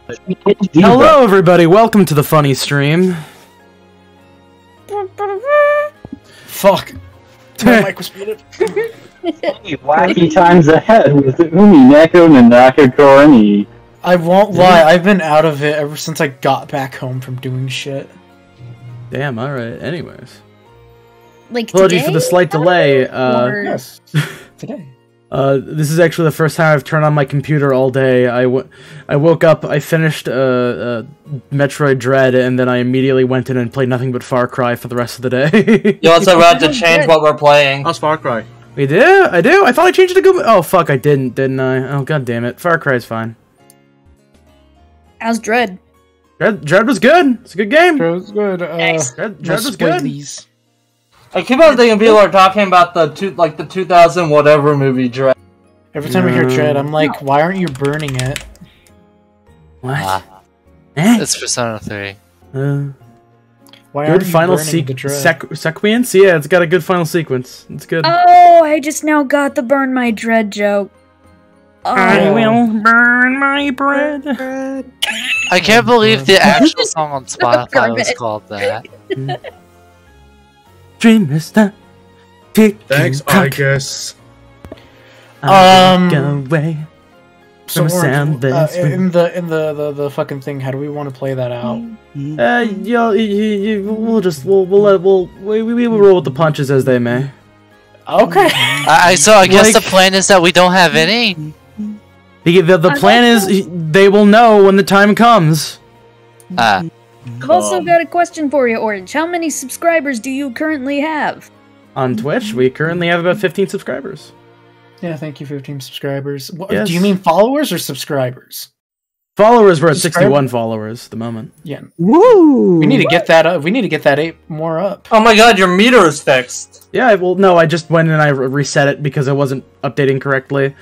Hello, everybody. Welcome to the funny stream. Fuck. My mic was muted. Wacky times ahead with Umineko Nanaka Koroni. I won't lie, I've been out of it ever since I got back home from doing shit. Damn, alright. Anyways. Like Apologies today? for the slight delay. Yes. Today. This is actually the first time I've turned on my computer all day. I woke up, I finished Metroid Dread, and then I immediately went in and played nothing but Far Cry for the rest of the day. You also had to change what we're playing. How's Far Cry? We do? I do? I thought I changed it to good. Oh, fuck, I didn't I? Oh, god damn it. Far Cry's fine. How's Dread? Dread was good. It's a good game. Dread was good. Dread was good. These. I keep on thinking people are talking about the 2000 whatever movie Dread. Every time I hear Dread, I'm like, why aren't you burning it? What? It's Persona 3. Why aren't Good you final burning the Dread? sequence? Yeah, it's got a good final sequence. It's good. Oh, I just now got the burn my Dread joke. I will burn my bread. I can't believe the actual song on Spotify was called that. Dream is the Thanks, I guess. Go away. So From a soundless in the fucking thing, how do we want to play that out? We'll roll with the punches as they may. Okay. So I guess the plan is that we don't have any? The plan is they will know when the time comes. I've also got a question for you, Orange. How many subscribers do you currently have? On Twitch, we currently have about 15 subscribers. Yeah, thank you, 15 subscribers. Yes. Do you mean followers or subscribers? Followers, we're at 61 followers at the moment. Yeah. Woo! We need to get that up. We need to get that 8 more up. Oh my god, your meter is fixed. Yeah, well, no, I just went and I reset it because I wasn't updating correctly.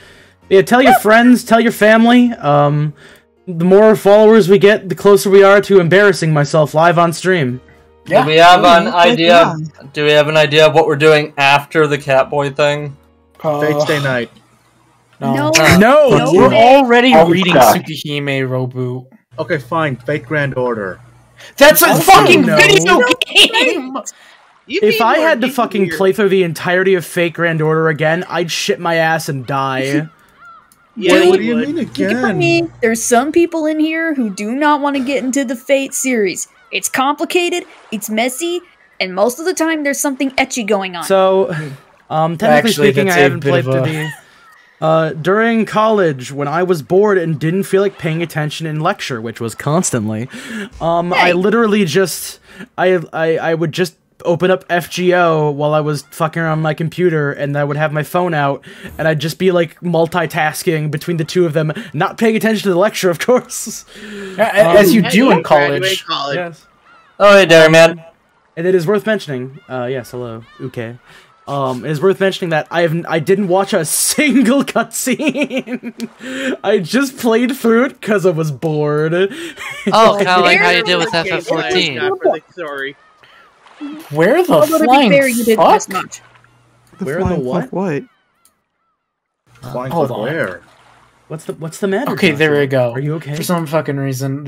Yeah, tell your friends, tell your family. The more followers we get, the closer we are to embarrassing myself live on stream. Yeah. Do we have an idea? Do we have an idea of what we're doing after the Catboy thing? Fate Stay Night. No. No! We're already Oh, reading God. Tsukihime Roboot. Okay, fine. Fate Grand Order. That's a fucking no. video game! If I had to fucking play through the entirety of Fate Grand Order again, I'd shit my ass and die. Yeah, what do you mean For again? me, there's some people in here who do not want to get into the Fate series. It's complicated, it's messy, and most of the time there's something ecchi going on. So, technically Actually, speaking, that's I a haven't bit played of through the... during college, when I was bored and didn't feel like paying attention in lecture, which was constantly, I literally just... I would just open up FGO while I was fucking around my computer, and I would have my phone out, and I'd just be, like, multitasking between the two of them, not paying attention to the lecture, of course. As you do in college. Yes. Oh, hey, Dairy Man. And it is worth mentioning, yes, hello, okay. It is worth mentioning that I didn't watch a single cutscene. I just played through it because I was bored. Oh, kind of like how you did with FF14. Sorry. Where the Although to be flying fair, you didn't fuck? miss much. Where in the what? What? Flying hold Foot on. where? What's the matter? Okay, there we go. Are you okay? For some fucking reason,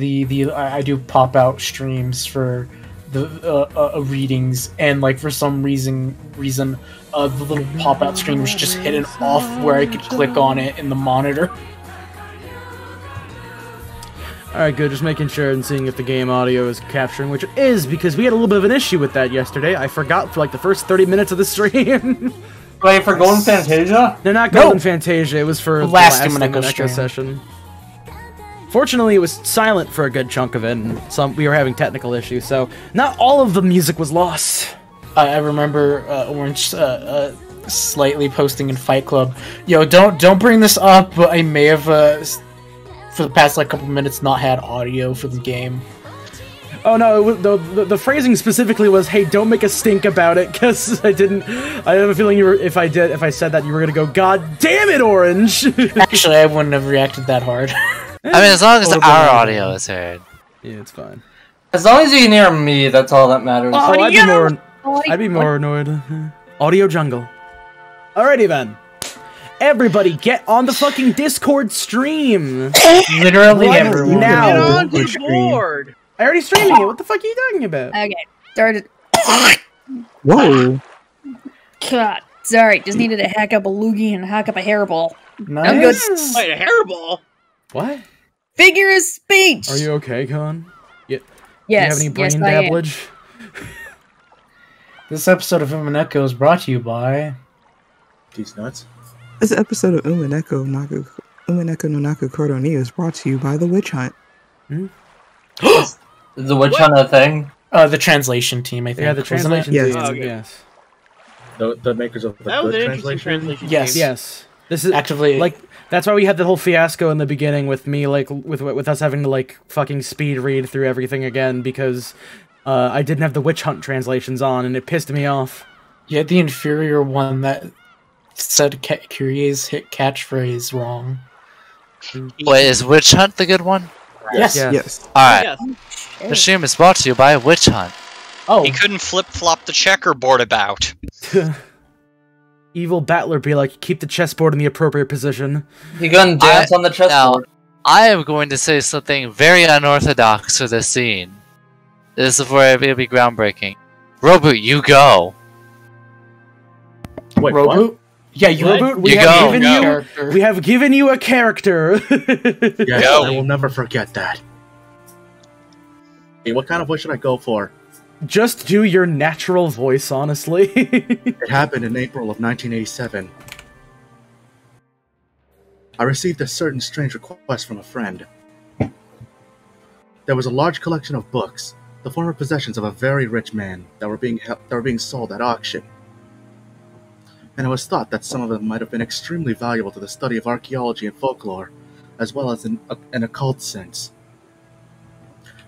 I do pop out streams for the readings, and like for some reason the little pop out screen was just hidden off where I could click on it in the monitor. Alright, good, just making sure and seeing if the game audio is capturing, which it is, because we had a little bit of an issue with that yesterday. I forgot for like the first 30 minutes of the stream. Wait, for Golden Fantasia? They're not Golden Fantasia, it was for the Last last Umineko Umineko stream. session. Fortunately, it was silent for a good chunk of it, and we were having technical issues, so not all of the music was lost. I remember Orange slightly posting in Fight Club, "Yo, don't bring this up, but I may have for the past like couple minutes not had audio for the game." Oh no, it was, the phrasing specifically was, "Hey, don't make a stink about it," because I have a feeling if I said that, you were gonna go, "God damn it, Orange!" Actually, I wouldn't have reacted that hard. I mean, as long as our audio is heard. Yeah, it's fine. As long as you can hear me, that's all that matters. Oh, I'd be more annoyed. Audio jungle. Alrighty then. Everybody, get on the fucking Discord stream. Literally Right everyone. now. Get on Discord the stream. board. I already streamed it. What the fuck are you talking about? Okay, started. Whoa. God, sorry, just needed to hack up a loogie and hack up a hairball. Nice. I'm good. Wait, a hairball? What? Figure of speech. Are you okay, Con? Yes, Do you have any brain yes, I am. damage? This episode of Umineko is brought to you by... These nuts. This episode of Umineko no Naku Koto ni is brought to you by The Witch Hunt. Is the witch hunt a thing? The translation team, I think. Yeah, the wasn't it? translation Yes. team. Oh, okay. Yes. The makers of the That was good an interesting translation. Yes. Yes. This is Actively... like that's why we had the whole fiasco in the beginning with me, like with us having to like fucking speed read through everything again because I didn't have the witch hunt translations on and it pissed me off. You had the inferior one that said Curie's hit catchphrase wrong. Wait, is Witch Hunt the good one? Yes. Yeah. Yes. Alright. Yes. The stream is brought to you by Witch Hunt. Oh, He couldn't flip-flop the checkerboard about. evil battler be like, keep the chessboard in the appropriate position. You gonna dance on the chessboard? I am going to say something very unorthodox for this scene. This is where it'll be groundbreaking. Roboot, you go. Wait, what? Reboot? Yeah, you Reboot, we You have go. given Go. you character. we have given you a character. Yes, Go. I will never forget that. Hey, what kind of voice should I go for? Just do your natural voice, honestly. It happened in April of 1987. I received a certain strange request from a friend. There was a large collection of books, the former possessions of a very rich man, that were being sold at auction. And it was thought that some of them might have been extremely valuable to the study of archaeology and folklore, as well as in an occult sense.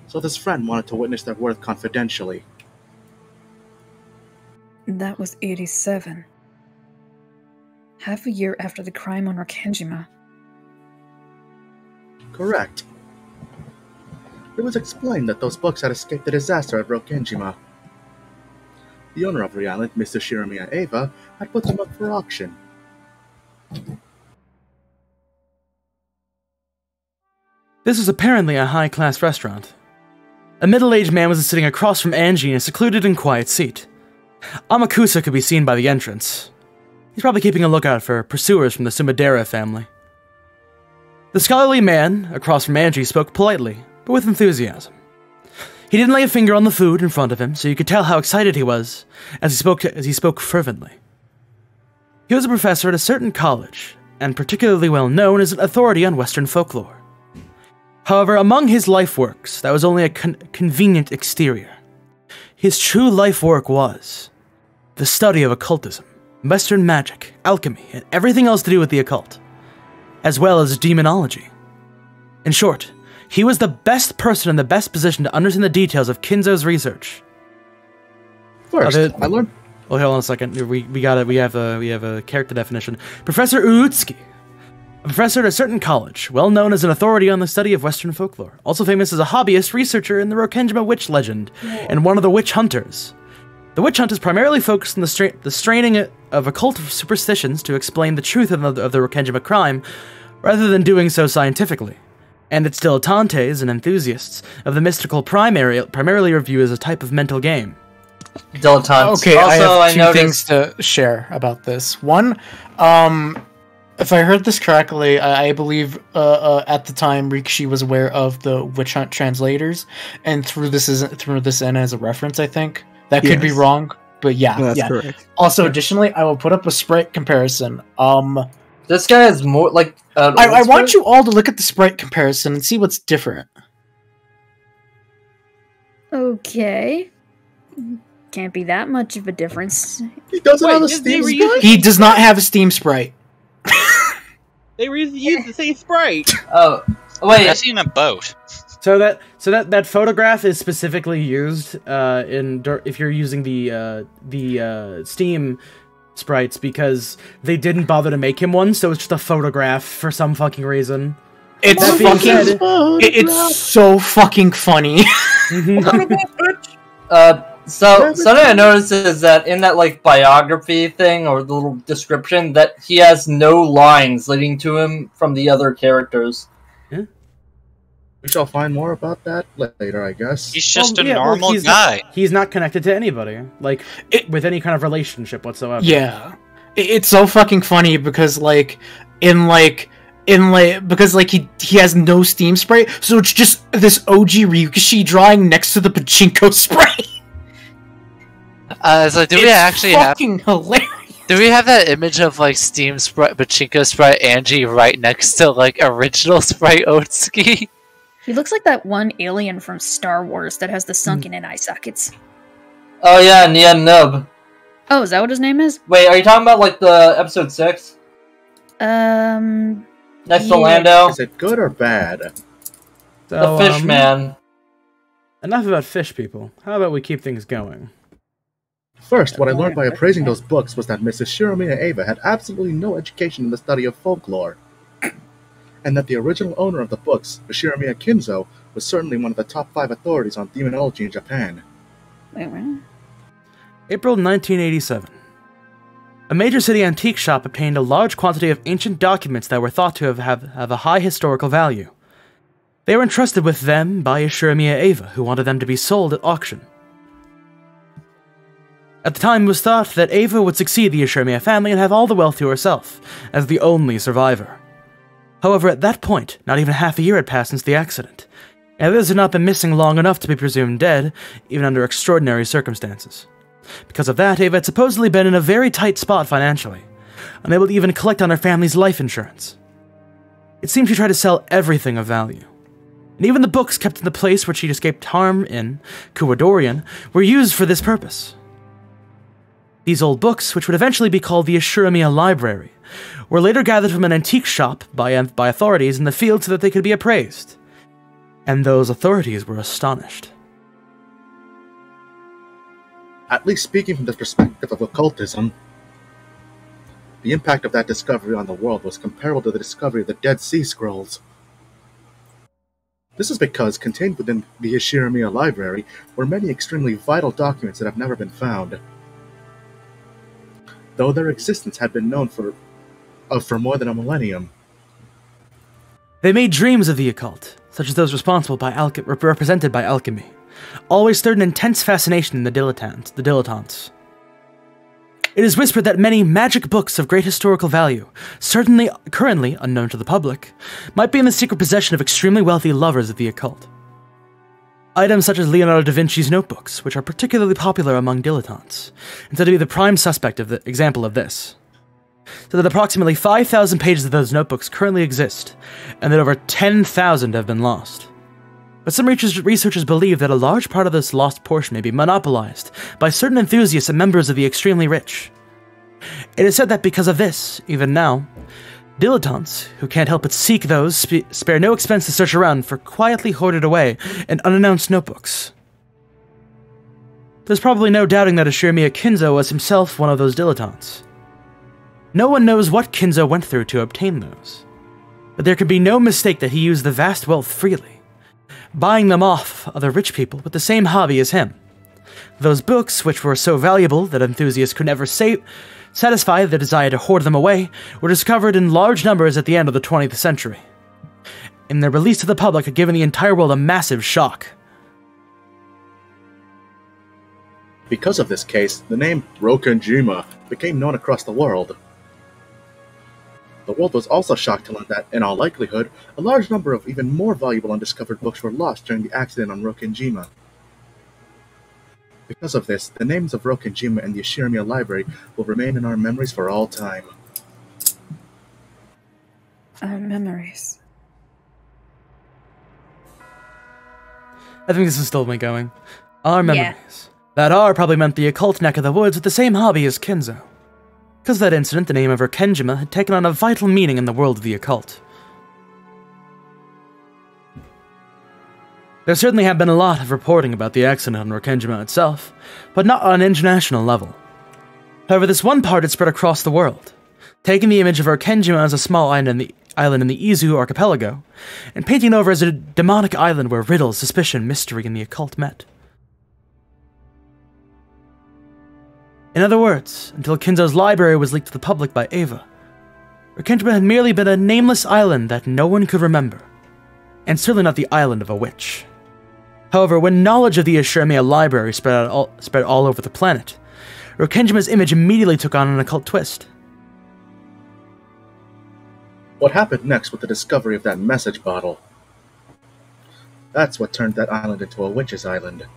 So this friend wanted to witness their worth confidentially. That was 87. Half a year after the crime on Rokenjima. Correct. It was explained that those books had escaped the disaster at Rokenjima. The owner of the island, Mr. Shiramiya Eva, had put them up for auction. This was apparently a high-class restaurant. A middle-aged man was sitting across from Angie in a secluded and quiet seat. Amakusa could be seen by the entrance. He's probably keeping a lookout for pursuers from the Sumadera family. The scholarly man across from Angie spoke politely, but with enthusiasm. He didn't lay a finger on the food in front of him, so you could tell how excited he was as he spoke fervently. He was a professor at a certain college, and particularly well known as an authority on Western folklore. However, among his life works, that was only a convenient exterior. His true life work was the study of occultism, Western magic, alchemy, and everything else to do with the occult, as well as demonology. In short, he was the best person in the best position to understand the details of Kinzo's research. First, Okay. I learned Oh, hold on a second. We have a character definition. Professor Utsuki, a professor at a certain college, well known as an authority on the study of Western folklore, also famous as a hobbyist researcher in the Rokenjima witch legend, and one of the witch hunters. The witch hunt is primarily focused on the straining of occult superstitions to explain the truth of the Rokenjima crime, rather than doing so scientifically. And its dilettantes and enthusiasts of the mystical primarily review as a type of mental game. Dilettantes. Okay, Also, I have two noticed... things to share about this. One, if I heard this correctly, I believe at the time Rikishi was aware of the witch hunt translators, and threw this in as a reference. I think that could be Yes. wrong, but yeah, That's yeah. correct. Also, additionally, I will put up a Sprite comparison. This guy is more like... I want you all to look at the Sprite comparison and see what's different. Okay. Can't be that much of a difference. he doesn't have a Wait, Steam they Sprite? He does not have a Steam Sprite. They reused the same sprite. Oh, wait. I've seen a boat. So that photograph is specifically used if you're using the Steam sprites because they didn't bother to make him one, so it's just a photograph for some fucking reason. It's That being fucking. said- It's so fucking funny. So, something I noticed is that in that, like, biography thing, or the little description, that he has no lines leading to him from the other characters. Yeah. We shall find more about that later, I guess. He's just a normal guy. He's not connected to anybody, like, with any kind of relationship whatsoever. Yeah. It's so fucking funny because, like, because like he has no Steam Sprite, so it's just this OG Ryukishi drawing next to the pachinko Sprite. So do we actually have? Hilarious. Do we have that image of like Steam Sprite, Pachinko Sprite, Angie right next to like original Sprite Utsuki? He looks like that one alien from Star Wars that has the sunken in eye sockets. Oh yeah, Nien Nub. Oh, is that what his name is? Wait, are you talking about like the episode 6? Next to Lando? Is it good or bad? The fish man. Enough about fish people. How about we keep things going? First, what I learned by appraising those books was that Mrs. Shiromiya Eva had absolutely no education in the study of folklore. And that the original owner of the books, Shiromiya Kinzo, was certainly one of the top 5 authorities on demonology in Japan. Wait, what? April 1987. A major city antique shop obtained a large quantity of ancient documents that were thought to have a high historical value. They were entrusted with them by Shiromiya Eva, who wanted them to be sold at auction. At the time, it was thought that Eva would succeed the Shiromiya family and have all the wealth to herself, as the only survivor. However, at that point, not even half a year had passed since the accident, and others had not been missing long enough to be presumed dead, even under extraordinary circumstances. Because of that, Eva had supposedly been in a very tight spot financially, unable to even collect on her family's life insurance. It seemed she tried to sell everything of value. And even the books kept in the place where she'd escaped harm in, Kuwadorian, were used for this purpose. These old books, which would eventually be called the Shiromiya Library, were later gathered from an antique shop by authorities in the field so that they could be appraised. And those authorities were astonished. At least speaking from the perspective of occultism, the impact of that discovery on the world was comparable to the discovery of the Dead Sea Scrolls. This is because contained within the Shiromiya Library were many extremely vital documents that have never been found. Though their existence had been known for more than a millennium. They made dreams of the occult, such as those represented by alchemy, always stirred an intense fascination in the dilettantes. It is whispered that many magic books of great historical value, certainly currently unknown to the public, might be in the secret possession of extremely wealthy lovers of the occult. Items such as Leonardo da Vinci's notebooks, which are particularly popular among dilettantes, and said to be the prime suspect of the example of this. So that approximately 5,000 pages of those notebooks currently exist, and that over 10,000 have been lost. But some researchers believe that a large part of this lost portion may be monopolized by certain enthusiasts and members of the extremely rich. It is said that because of this, even now, dilettantes, who can't help but seek those, spare no expense to search around for quietly hoarded away in unannounced notebooks. There's probably no doubting that Shiromiya Kinzo was himself one of those dilettantes. No one knows what Kinzo went through to obtain those, but there can be no mistake that he used the vast wealth freely, buying them off other rich people with the same hobby as him. Those books, which were so valuable that enthusiasts could never satisfy their desire to hoard them away, were discovered in large numbers at the end of the 20th century. And their release to the public had given the entire world a massive shock. Because of this case, the name Rokenjima became known across the world. The world was also shocked to learn that, in all likelihood, a large number of even more valuable undiscovered books were lost during the accident on Rokenjima. Because of this, the names of Rokenjima and the Shiromiya Library will remain in our memories for all time. Our memories. I think this is still me going. Our memories. Yeah. That R probably meant the occult neck of the woods with the same hobby as Kinzo. Because of that incident, the name of Rokenjima had taken on a vital meaning in the world of the occult. There certainly have been a lot of reporting about the accident on Rokenjima itself, but not on an international level. However, this one part had spread across the world, taking the image of Rokenjima as a small island in the Izu archipelago, and painting it over as a demonic island where riddles, suspicion, mystery, and the occult met. In other words, until Kinzo's library was leaked to the public by Ava, Rokkenjima had merely been a nameless island that no one could remember, and certainly not the island of a witch. However, when knowledge of the Ashirmia library spread all over the planet, Rokkenjima's image immediately took on an occult twist. What happened next with the discovery of that message bottle? That's what turned that island into a witch's island.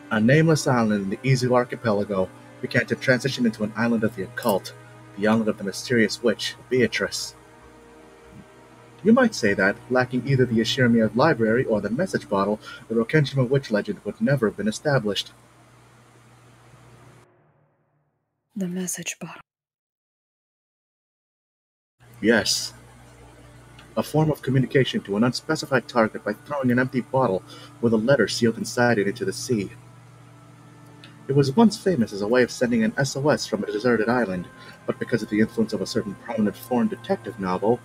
A nameless island in the Izu archipelago began to transition into an island of the occult, the island of the mysterious witch, Beatrice. You might say that, lacking either the Ashirmia library or the message bottle, the Rokkenjima witch legend would never have been established. The message bottle. Yes. A form of communication to an unspecified target by throwing an empty bottle with a letter sealed inside it into the sea. It was once famous as a way of sending an SOS from a deserted island, but because of the influence of a certain prominent foreign detective novel,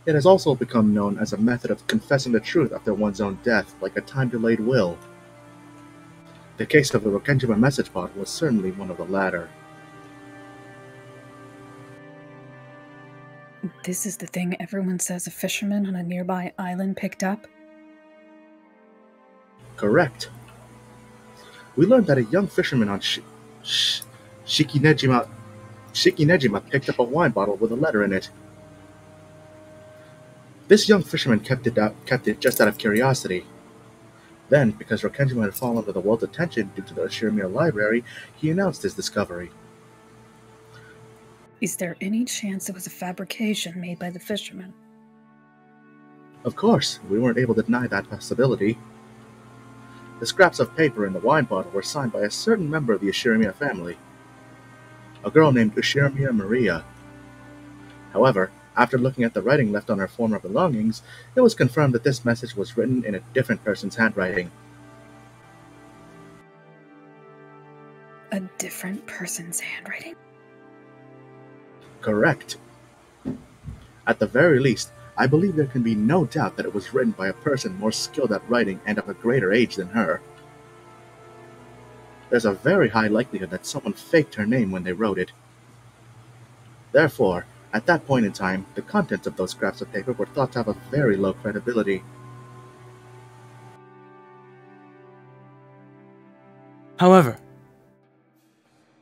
it has also become known as a method of confessing the truth after one's own death, like a time-delayed will. The case of the Rokkenjima message bottle was certainly one of the latter. This is the thing everyone says a fisherman on a nearby island picked up? Correct. We learned that a young fisherman on Shikinejima picked up a wine bottle with a letter in it. This young fisherman kept it just out of curiosity. Then, because Rokkenjima had fallen under the world's attention due to the Ashirmia library, he announced his discovery. Is there any chance it was a fabrication made by the fisherman? Of course, we weren't able to deny that possibility. The scraps of paper in the wine bottle were signed by a certain member of the Ashirmia family, a girl named Ashirmia Maria. However, after looking at the writing left on her former belongings, it was confirmed that this message was written in a different person's handwriting. A different person's handwriting? Correct. At the very least, I believe there can be no doubt that it was written by a person more skilled at writing and of a greater age than her. There's a very high likelihood that someone faked her name when they wrote it. Therefore, at that point in time, the contents of those scraps of paper were thought to have a very low credibility. However,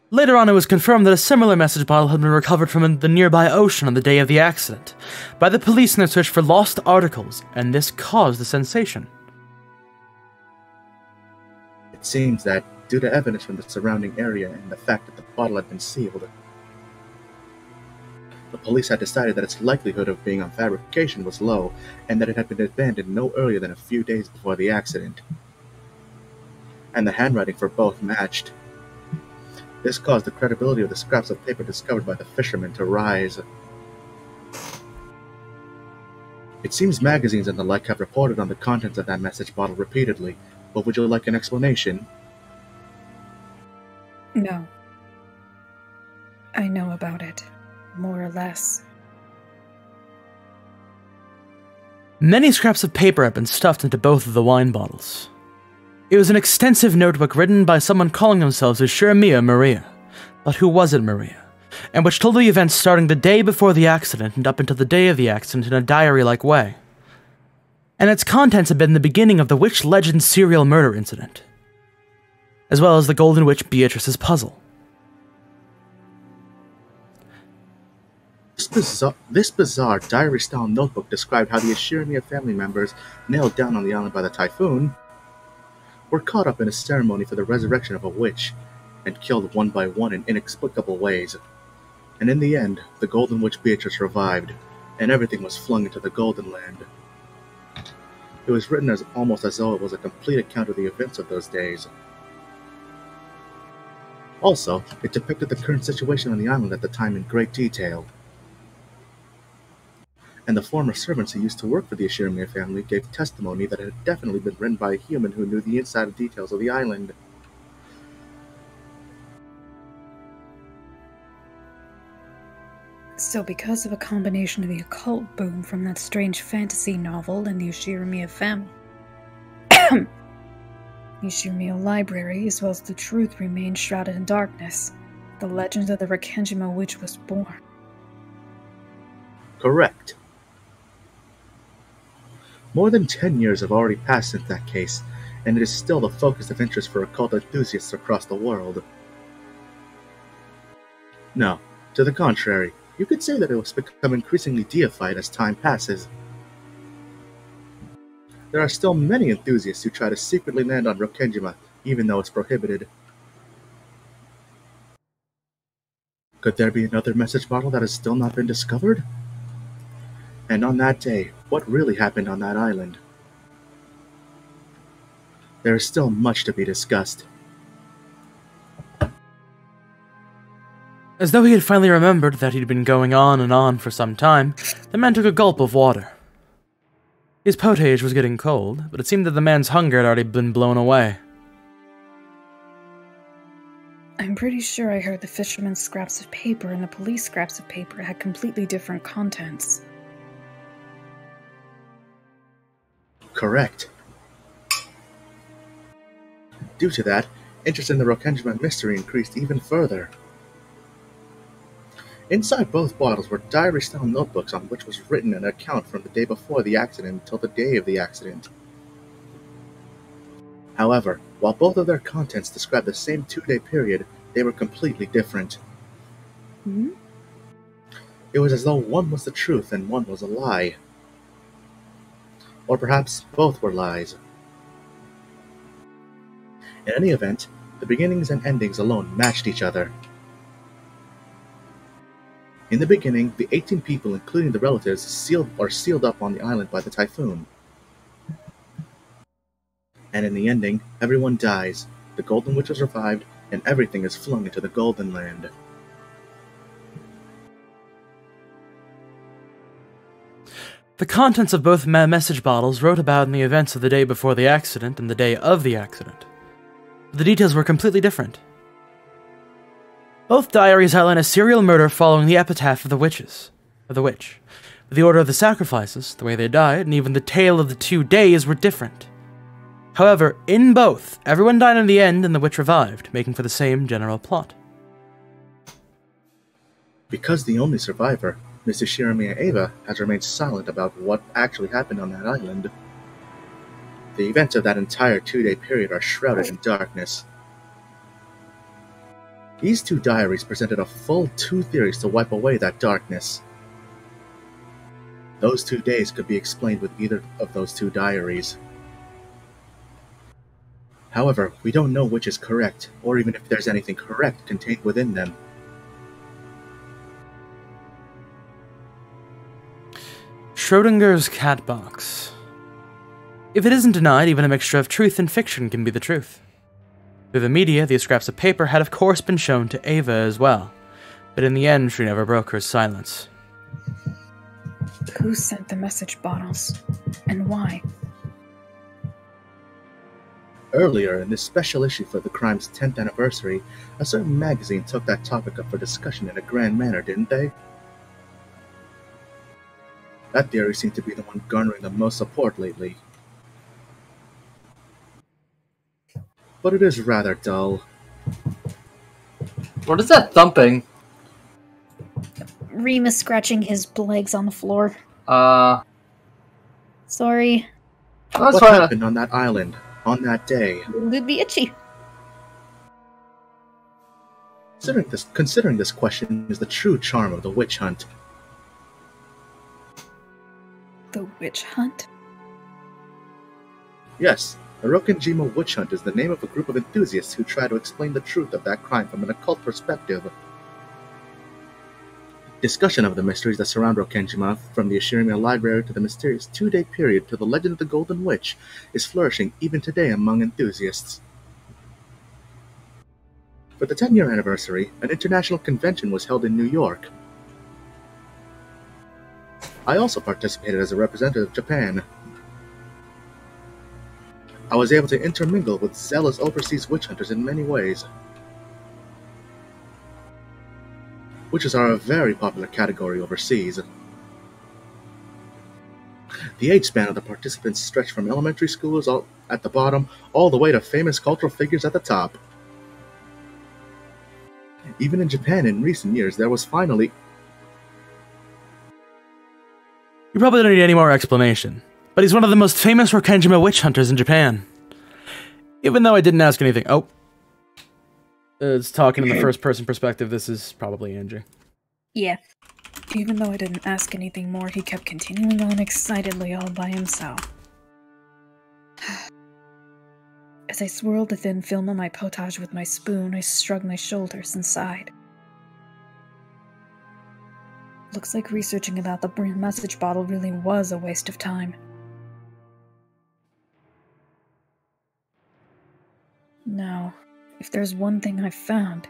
later on it was confirmed that a similar message bottle had been recovered from the nearby ocean on the day of the accident by the police in their search for lost articles, and this caused a sensation. It seems that, due to evidence from the surrounding area and the fact that the bottle had been sealed, the police had decided that its likelihood of being on fabrication was low, and that it had been abandoned no earlier than a few days before the accident. And the handwriting for both matched. This caused the credibility of the scraps of paper discovered by the fishermen to rise. It seems magazines and the like have reported on the contents of that message bottle repeatedly, but would you like an explanation? No. I know about it. More or less. Many scraps of paper had been stuffed into both of the wine bottles. It was an extensive notebook written by someone calling themselves Ashirmia Maria, but who wasn't Maria, and which told the events starting the day before the accident and up until the day of the accident in a diary-like way. And its contents had been the beginning of the Witch Legend serial murder incident, as well as the Golden Witch Beatrice's puzzle. This bizarre diary-style notebook described how the Ashirmia family members, nailed down on the island by the typhoon, were caught up in a ceremony for the resurrection of a witch, and killed one by one in inexplicable ways. And in the end, the Golden Witch Beatrice revived, and everything was flung into the Golden Land. It was written almost as though it was a complete account of the events of those days. Also, it depicted the current situation on the island at the time in great detail. And the former servants who used to work for the Ashirmia family gave testimony that it had definitely been written by a human who knew the inside details of the island. So because of a combination of the occult boom from that strange fantasy novel and the Ashirmia family, The Shumio Library, as well as the truth, remained shrouded in darkness. The legend of the Rakenjima Witch was born. Correct. More than 10 years have already passed since that case, and it is still the focus of interest for occult enthusiasts across the world. No, to the contrary, you could say that it has become increasingly deified as time passes. There are still many enthusiasts who try to secretly land on Rakenjima, even though it's prohibited. Could there be another message bottle that has still not been discovered? And on that day, what really happened on that island? There is still much to be discussed. As though he had finally remembered that he'd been going on and on for some time, the man took a gulp of water. His potage was getting cold, but it seemed that the man's hunger had already been blown away. I'm pretty sure I heard the fisherman's scraps of paper and the police scraps of paper had completely different contents. Correct. Due to that, interest in the Rakenjima mystery increased even further. Inside both bottles were diary-style notebooks on which was written an account from the day before the accident until the day of the accident. However, while both of their contents described the same 2-day period, they were completely different. Hmm? It was as though one was the truth and one was a lie. Or perhaps both were lies. In any event, the beginnings and endings alone matched each other. In the beginning, the 18 people, including the relatives, sealed up on the island by the typhoon. And in the ending, everyone dies, the Golden Witch is revived, and everything is flung into the Golden Land. The contents of both message bottles wrote about in the events of the day before the accident and the day of the accident. The details were completely different. Both diaries outline a serial murder following the epitaph of the witch. The order of the sacrifices, the way they died, and even the tale of the 2 days were different. However, in both, everyone died in the end and the witch revived, making for the same general plot. Because the only survivor, Mrs. Shiramiya Eva, has remained silent about what actually happened on that island, the events of that entire 2-day period are shrouded in darkness. These 2 diaries presented a full 2 theories to wipe away that darkness. Those 2 days could be explained with either of those 2 diaries. However, we don't know which is correct, or even if there's anything correct contained within them. Schrodinger's cat box. If it isn't denied, even a mixture of truth and fiction can be the truth. Through the media, these scraps of paper had of course been shown to Ava as well, but in the end she never broke her silence. Who sent the message bottles? And why? Earlier, in this special issue for the crime's 10th anniversary, a certain magazine took that topic up for discussion in a grand manner, didn't they? That theory seemed to be the one garnering the most support lately. But it is rather dull. What is that thumping? Reem is scratching his legs on the floor. Sorry. What happened on that island, on that day? It'd be itchy. Considering this question is the true charm of the witch hunt. The witch hunt? Yes, the Rakenjima witch hunt is the name of a group of enthusiasts who try to explain the truth of that crime from an occult perspective. Discussion of the mysteries that surround Rakenjima, from the Ashirima Library to the mysterious 2-day period to the legend of the Golden Witch, is flourishing even today among enthusiasts. For the 10-year anniversary, an international convention was held in New York. I also participated as a representative of Japan. I was able to intermingle with zealous overseas witch hunters in many ways. Witches are a very popular category overseas. The age span of the participants stretched from elementary schoolers all at the bottom, all the way to famous cultural figures at the top. Even in Japan in recent years, there was finally... You probably don't need any more explanation, but he's one of the most famous Rokenjima witch hunters in Japan. Even though I didn't ask anything... Oh. It's talking in the first-person perspective. This is probably Andrew. Yeah. Even though I didn't ask anything more, he kept continuing on excitedly all by himself. As I swirled the thin film on my potage with my spoon, I shrugged my shoulders and sighed. Looks like researching about the brand message bottle really was a waste of time. Now, if there's one thing I've found,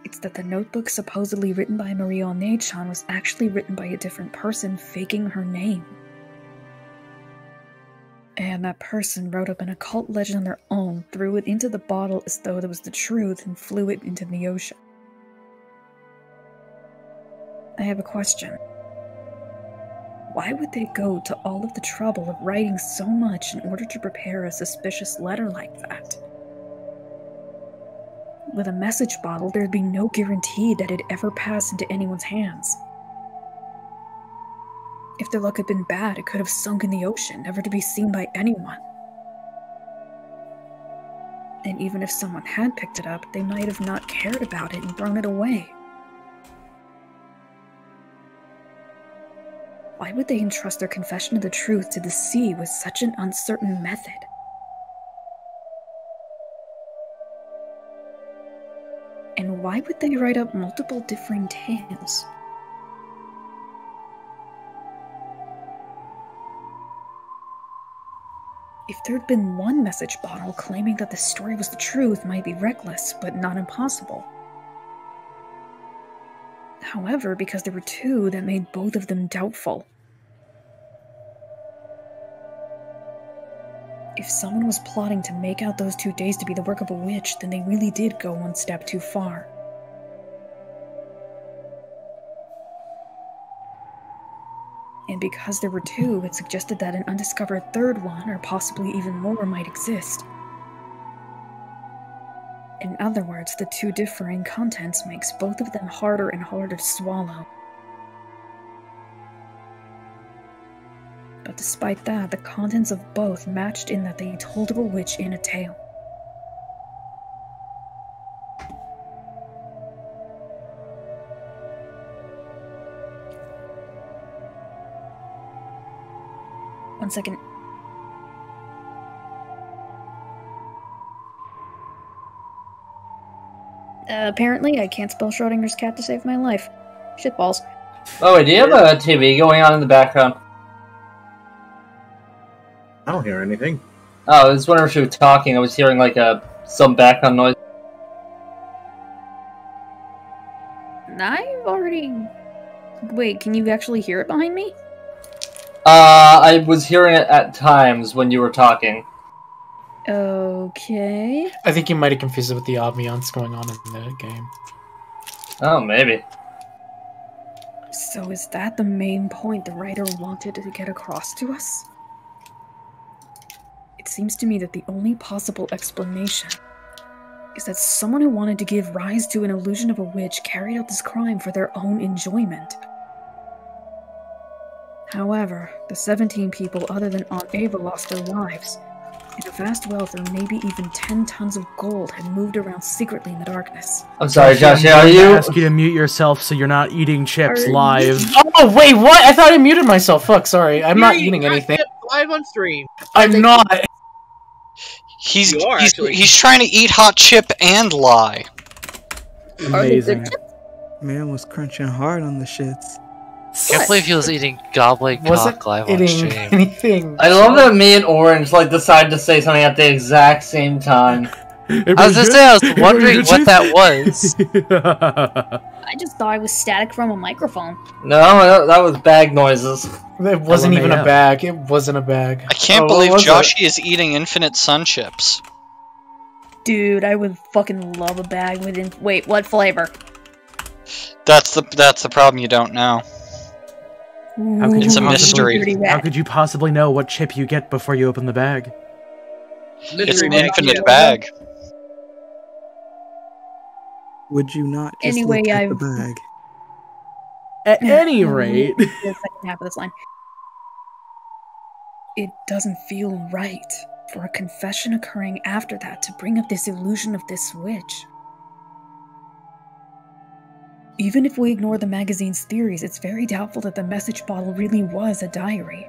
it's that the notebook supposedly written by Marie Onei-chan was actually written by a different person faking her name. And that person wrote up an occult legend on their own, threw it into the bottle as though it was the truth, and flew it into the ocean. I have a question. Why would they go to all of the trouble of writing so much in order to prepare a suspicious letter like that? With a message bottle, there'd be no guarantee that it'd ever pass into anyone's hands. If their luck had been bad, it could have sunk in the ocean, never to be seen by anyone. And even if someone had picked it up, they might have not cared about it and thrown it away. Why would they entrust their confession of the truth to the sea with such an uncertain method? And why would they write up multiple differing tales? If there'd been one message bottle, claiming that the story was the truth might be reckless, but not impossible. However, because there were two, that made both of them doubtful. If someone was plotting to make out those 2 days to be the work of a witch, then they really did go one step too far. And because there were two, it suggested that an undiscovered third one, or possibly even more, might exist. In other words, the two differing contents makes both of them harder and harder to swallow. But despite that, the contents of both matched in that they told of a witch in a tale. One second. Apparently, I can't spell Schrodinger's cat to save my life. Shitballs. Oh, wait, do you have a TV going on in the background? I don't hear anything. Oh, I was wondering if you were talking. I was hearing like some background noise. I've already... Wait, can you actually hear it behind me? I was hearing it at times when you were talking. Okay. I think you might have confused it with the ambiance going on in the game. Oh, maybe. So is that the main point the writer wanted to get across to us? It seems to me that the only possible explanation is that someone who wanted to give rise to an illusion of a witch carried out this crime for their own enjoyment. However, the 17 people other than Aunt Ava lost their lives, and a vast wealth or maybe even 10 tons of gold had moved around secretly in the darkness. I'm sorry, Josh, are I you... ask you to mute yourself so you're not eating chips live. Oh, wait, what? I thought I muted myself. Fuck, sorry. I'm not eating anything. Live on stream. I'm not. He's trying to eat hot chip and lie. Amazing. Man was crunching hard on the shits. Can't believe he was eating gobbling cock live on stream. Anything. I love that me and Orange decided to say something at the exact same time. I was gonna say, I was wondering what that was. I just thought it was static from a microphone. No, that was bag noises. It wasn't even a bag. It wasn't a bag. I can't believe Joshy is eating infinite sun chips. Dude, I would fucking love a bag with wait, what flavor? That's the problem, you don't know. It's a mystery. How could you possibly know what chip you get before you open the bag? It's an infinite bag. Would you not just Anyway, look at the bag? At any rate, the second half of this line. It doesn't feel right for a confession occurring after that to bring up this illusion of this witch. Even if we ignore the magazine's theories, it's very doubtful that the message bottle really was a diary.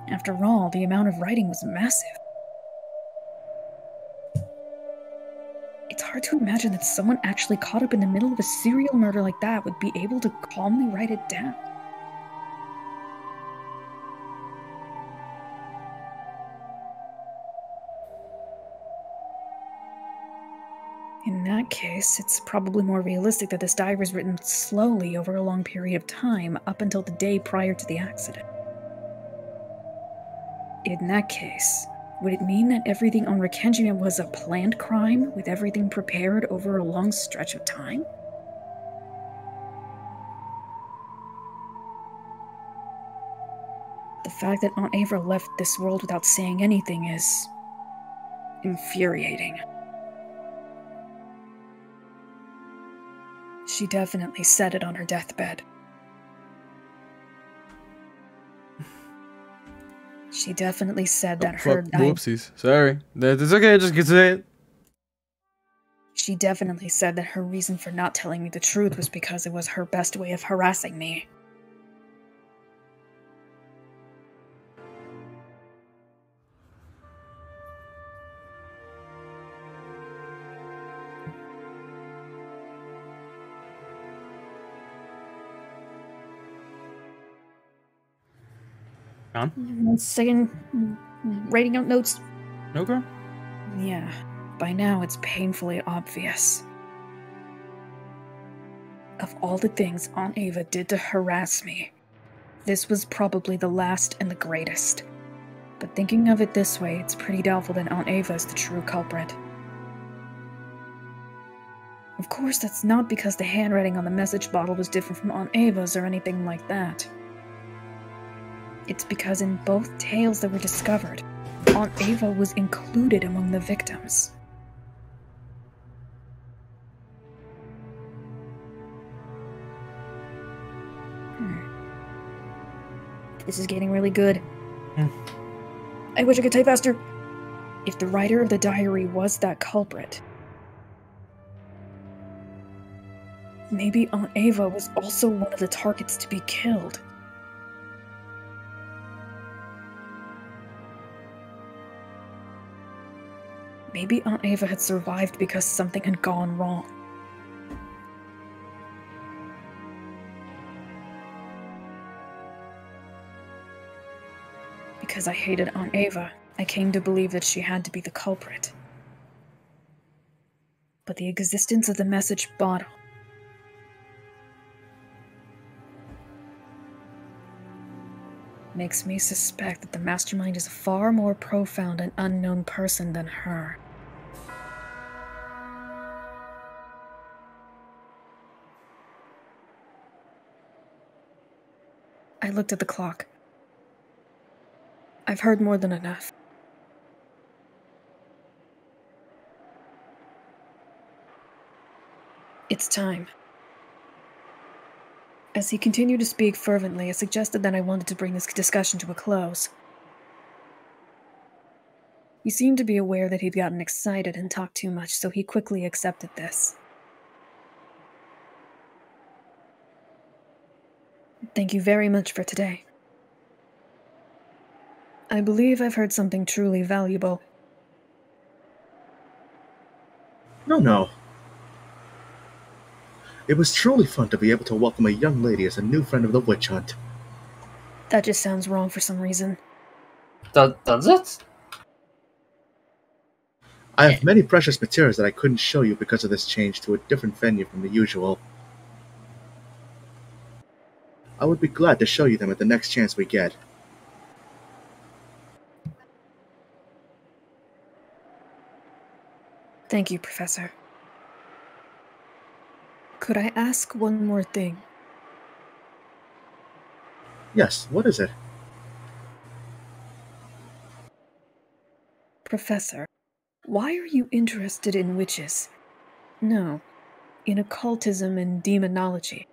After all, the amount of writing was massive. It's hard to imagine that someone actually caught up in the middle of a serial murder like that would be able to calmly write it down. In that case, it's probably more realistic that this diary was written slowly over a long period of time, up until the day prior to the accident. In that case, would it mean that everything on Rikenjima was a planned crime, with everything prepared over a long stretch of time? The fact that Aunt Ava left this world without saying anything is infuriating. She definitely said it on her deathbed. She definitely said that her... Whoopsies. Sorry. That's okay, just get to it. She definitely said that her reason for not telling me the truth was because it was her best way of harassing me. On? 1 second. Writing out notes. Okay. Yeah, by now it's painfully obvious. Of all the things Aunt Ava did to harass me, this was probably the last and the greatest. But thinking of it this way, it's pretty doubtful that Aunt Ava is the true culprit. Of course, that's not because the handwriting on the message bottle was different from Aunt Ava's or anything like that. It's because in both tales that were discovered, Aunt Ava was included among the victims. This is getting really good. I wish I could type faster. If the writer of the diary was that culprit, maybe Aunt Ava was also one of the targets to be killed. Maybe Aunt Ava had survived because something had gone wrong. Because I hated Aunt Ava, I came to believe that she had to be the culprit. But the existence of the message bottle makes me suspect that the mastermind is a far more profound and unknown person than her. I looked at the clock. I've heard more than enough. It's time. As he continued to speak fervently, I suggested that I wanted to bring this discussion to a close. He seemed to be aware that he'd gotten excited and talked too much, so he quickly accepted this. Thank you very much for today. I believe I've heard something truly valuable. No. It was truly fun to be able to welcome a young lady as a new friend of the witch hunt. That just sounds wrong for some reason. Does it? I have many precious materials that I couldn't show you because of this change to a different venue from the usual. I would be glad to show you them at the next chance we get. Thank you, Professor. Could I ask one more thing? Yes, what is it? Professor, why are you interested in witches? No, in occultism and demonology.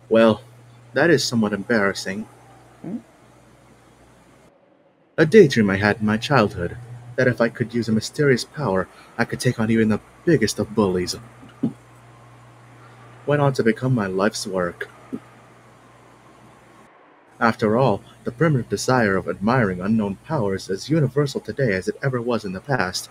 Well, that is somewhat embarrassing. Hmm? A daydream I had in my childhood, that if I could use a mysterious power, I could take on even the biggest of bullies. Went on to become my life's work. After all, the primitive desire of admiring unknown powers is universal today as it ever was in the past.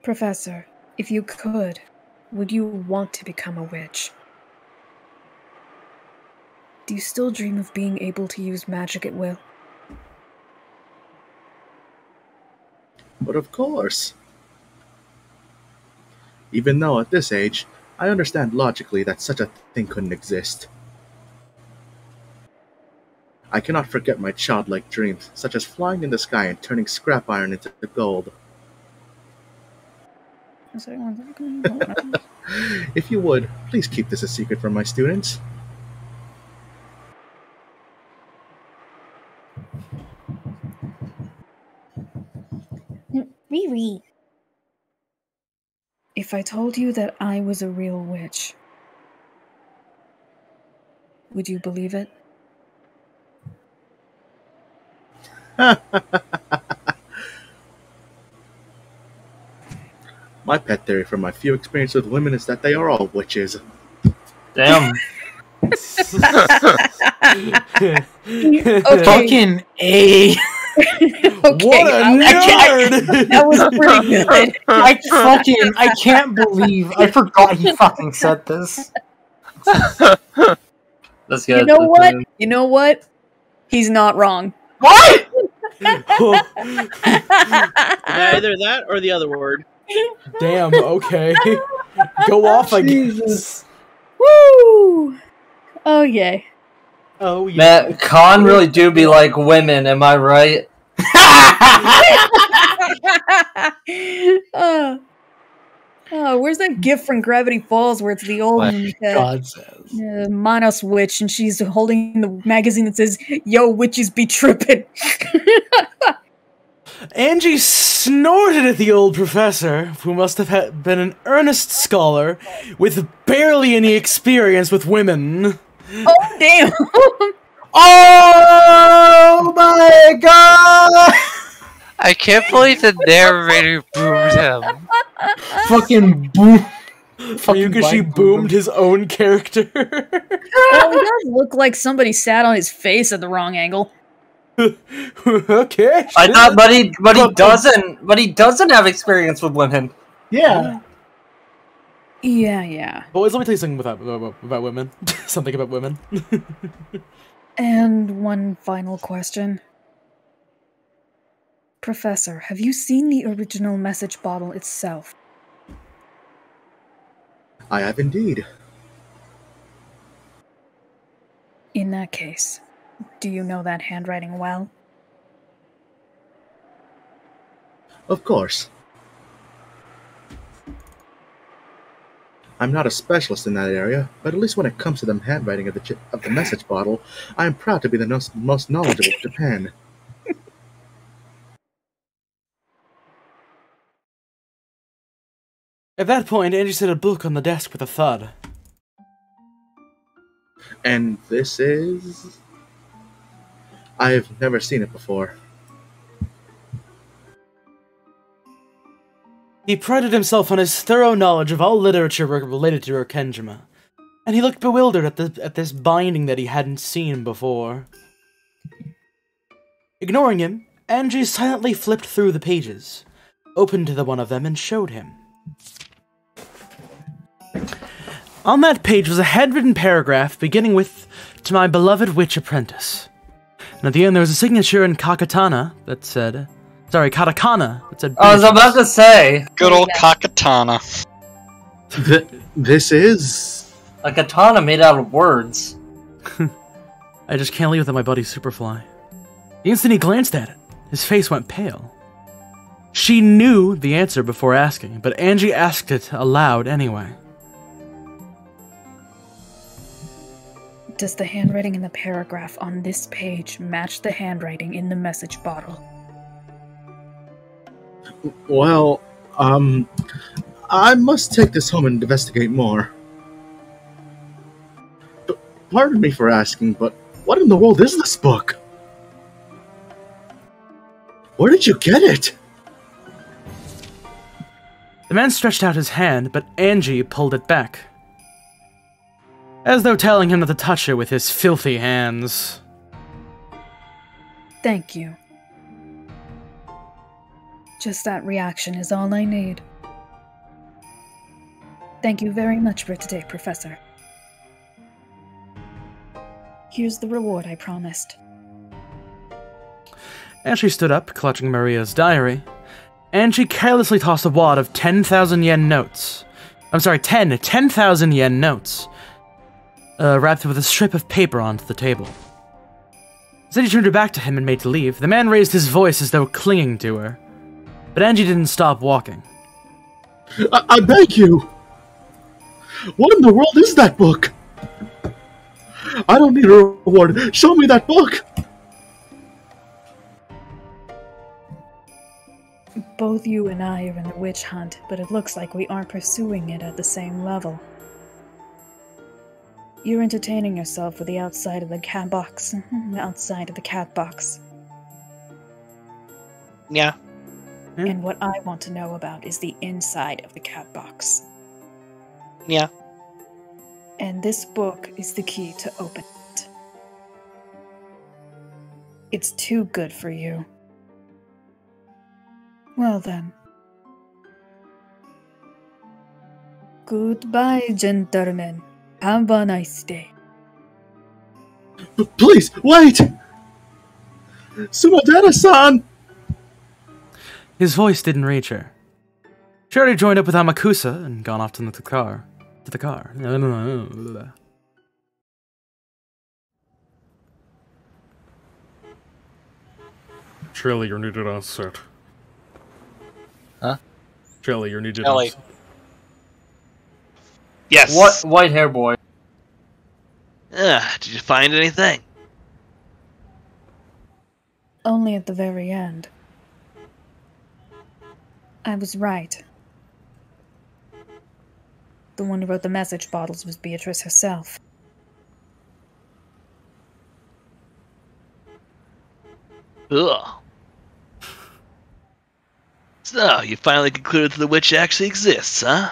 Professor, if you could, would you want to become a witch? Do you still dream of being able to use magic at will? But of course. Even though at this age, I understand logically that such a thing couldn't exist. I cannot forget my childlike dreams, such as flying in the sky and turning scrap iron into gold. If you would, please keep this a secret from my students. Riri. If I told you that I was a real witch, would you believe it? My pet theory from my few experience with women is that they are all witches. Damn. Okay. Fucking A. Okay, What a nerd! that was pretty good. I can't believe I forgot he fucking said this. That's good. You know what? You know what? He's not wrong. What? Either that or the other word. Damn, okay. Go off, I guess. Woo! Oh, yay. Oh, yeah. Man, Khan really do be like women, am I right? Where's that gift from Gravity Falls where it's the old God says. Manos witch and she's holding the magazine that says, "Yo, witches be trippin'." Angie snorted at the old professor, who must have been an earnest scholar with barely any experience with women. Oh, damn! Oh my god! I can't believe the narrator boomed him. Fucking boom. Ryukashi boomed his own character. Well, he does look like somebody sat on his face at the wrong angle. Okay. I thought, but he doesn't have experience with women. Yeah. Yeah. Boys, let me tell you something about women. Something about women. And one final question. Professor, have you seen the original message bottle itself? I have indeed. In that case, do you know that handwriting well? Of course. I'm not a specialist in that area, but at least when it comes to the handwriting of the message bottle, I am proud to be the most knowledgeable of Japan. At that point, Angie set a book on the desk with a thud. And this is... I've never seen it before. He prided himself on his thorough knowledge of all literature related to Rokenjima, and he looked bewildered at this binding that he hadn't seen before. Ignoring him, Angie silently flipped through the pages, opened to the one of them, and showed him. On that page was a handwritten paragraph beginning with, "To my beloved witch apprentice." And at the end there was a signature in katakana that said... I was about to say. Good old Kakatana. This is... a katana made out of words. I just can't leave without my buddy Superfly. The instant he glanced at it, His face went pale. She knew the answer before asking, but Angie asked it aloud anyway. Does the handwriting in the paragraph on this page match the handwriting in the message bottle? Well, I must take this home and investigate more. But pardon me for asking, but what in the world is this book? Where did you get it? The man stretched out his hand, but Angie pulled it back, as though telling him not to touch it with his filthy hands. Thank you. Just that reaction is all I need. Thank you very much for today, Professor. Here's the reward I promised. As she stood up, clutching Maria's diary, Angie carelessly tossed a wad of 10,000 yen notes. I'm sorry, 10,000 yen notes. Wrapped with a strip of paper onto the table. As Angie turned her back to him and made to leave, the man raised his voice as though clinging to her. But Angie didn't stop walking. I beg you! What in the world is that book? I don't need a reward. Show me that book! Both you and I are in the witch hunt, but it looks like we aren't pursuing it at the same level. You're entertaining yourself with the outside of the cat box. Outside of the cat box. Yeah. And what I want to know about is the inside of the cat box. Yeah. And this book is the key to open it. It's too good for you. Well then. Goodbye, gentlemen. Have a nice day. Please, wait! Sumadera-san! His voice didn't reach her. She already joined up with Amakusa and gone off to the car. Shelly, you're needed on set. Huh? Shelly, you're needed Shelly. on set. Yes. What white hair boy? Did you find anything? Only at the very end. I was right. The one who wrote the message bottles was Beatrice herself. Ugh. So, you finally concluded that the witch actually exists, huh?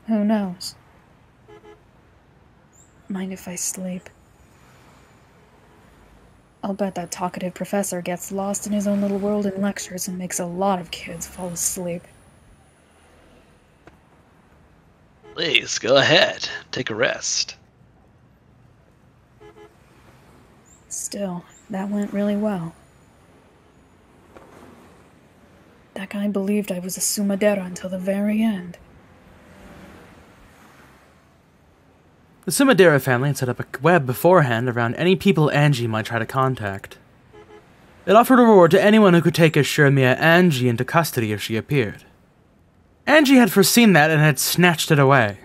Who knows? Mind if I sleep? I'll bet that talkative professor gets lost in his own little world in lectures and makes a lot of kids fall asleep. Please, go ahead. Take a rest. Still, that went really well. That guy believed I was a Sumadera until the very end. The Sumadera family had set up a web beforehand around any people Angie might try to contact. It offered a reward to anyone who could take Ashuramiya Angie into custody if she appeared. Angie had foreseen that and had snatched it away.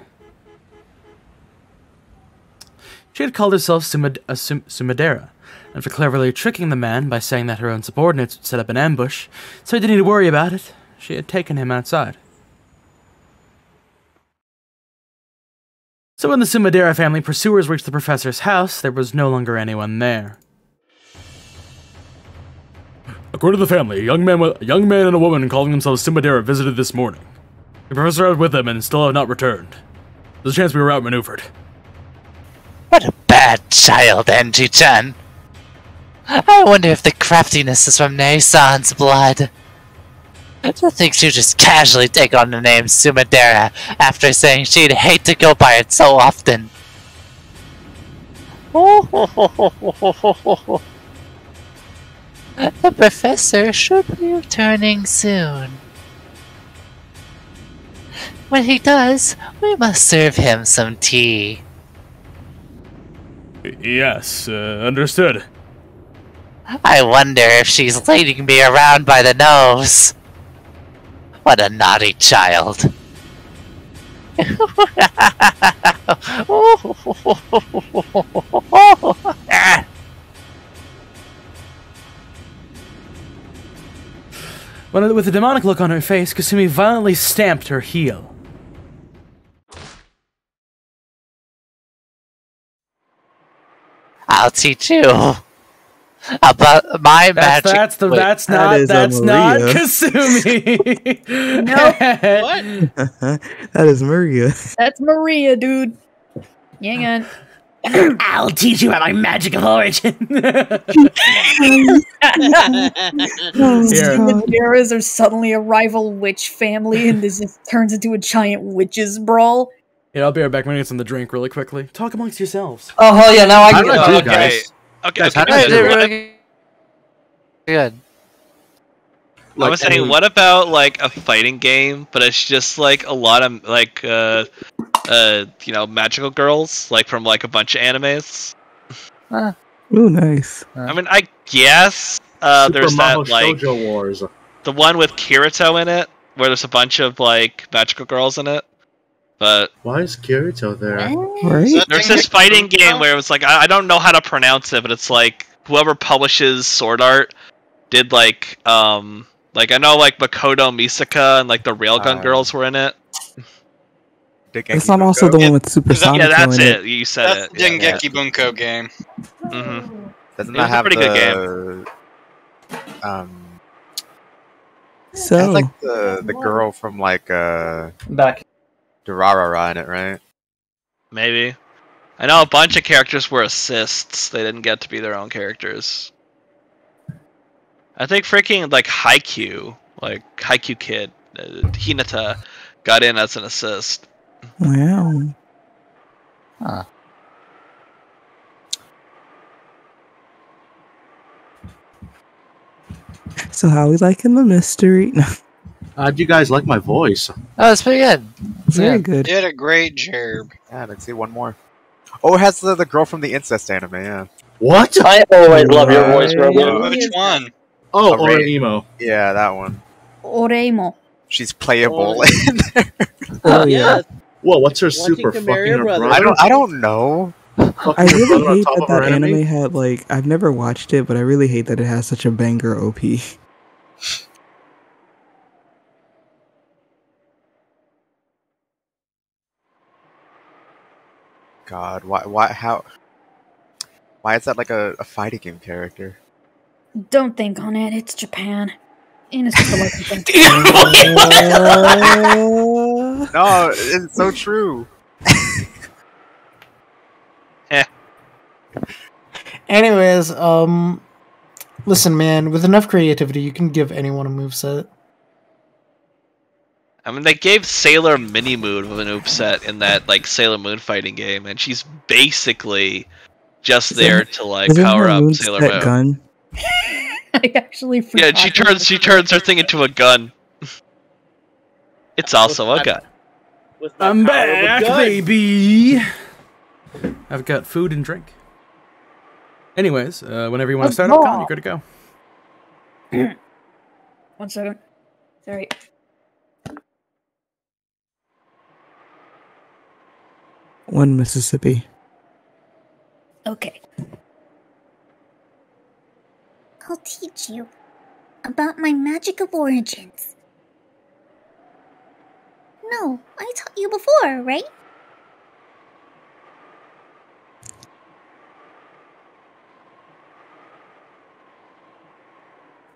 She had called herself Sumadera, and for cleverly tricking the man by saying that her own subordinates would set up an ambush, so he didn't need to worry about it, she had taken him outside. So when the Sumadera family pursuers reached the professor's house, there was no longer anyone there. According to the family, a young man and a woman calling themselves Sumadera visited this morning. The professor was with them and still have not returned. There's a chance we were outmaneuvered. What a bad child, Angie-chan. I wonder if the craftiness is from Nei-san's blood. To think she'd just casually take on the name Sumadera after saying she'd hate to go by it so often. The professor should be returning soon. When he does, we must serve him some tea. Yes, understood. I wonder if she's leading me around by the nose. What a naughty child. With a demonic look on her face, Kasumi violently stamped her heel. I'll teach you about my magic. That's not Kasumi. Nope. What? That is Maria. That's Maria, dude. Hang on. I'll teach you about my magic of origin. Cimaderas are suddenly a rival witch family, and this just turns into a giant witches brawl. Yeah, I'll be right back. I'm gonna get some to drink really quickly. Talk amongst yourselves. Oh hell yeah! Now I get do, it. guys. Okay. Good. I was saying, what about like a fighting game, but it's just like a lot of like magical girls, like from like a bunch of animes. Ooh, nice. I mean, I guess there's that like Shoujo Wars. the one with Kirito in it, where there's a bunch of like magical girls in it. But why is Kirito there? Right? There's this fighting game where it was like I don't know how to pronounce it, but it's like whoever publishes Sword Art did like I know like Makoto Misaka and like the Railgun Girls were in it. It's not also the one with Super Sonic. Yeah, that's in it. You said That's it. the Dengeki Bunko game. Mm-hmm. Doesn't It was that have a pretty good So it has, like the girl from like Back. Durarara in it, right? Maybe. I know a bunch of characters were assists. They didn't get to be their own characters. I think freaking like Haikyuu Kid, Hinata, got in as an assist. wow. Huh. So how we liking the mystery? How'd you guys like my voice? Oh, that's pretty good. Very good. Did a great job. Yeah, let's see one more. Oh, it has the girl from the incest anime, yeah. What? I always love your voice, Robo. Which one? Oh, Ray- Emo. Yeah, that one. Oremo. She's playable. Oh yeah. Whoa, what's her Wanting super to fucking marry her her brother. brother? I don't know. I really brother on hate top that of her that enemy? anime had like I've never watched it, but I really hate that it has such a banger OP. God, why is that like a fighting game character? Don't think on it. It's Japan. And it's just a like No, it's so true. Anyways, listen, man. With enough creativity, you can give anyone a moveset. I mean, they gave Sailor Minimoon with an oopset in that like Sailor Moon fighting game, and she's basically just there to like Isn't power her up moveset Sailor Moon. gun? I actually Yeah, forgot. she turns her thing into a gun. It's also a gun. I'm back, baby. I've got food and drink. Anyways, whenever you want to start up, Con, you're good to go. 1 second. Sorry. One Mississippi. Okay. I'll teach you about my magic of origins. No, I taught you before, right?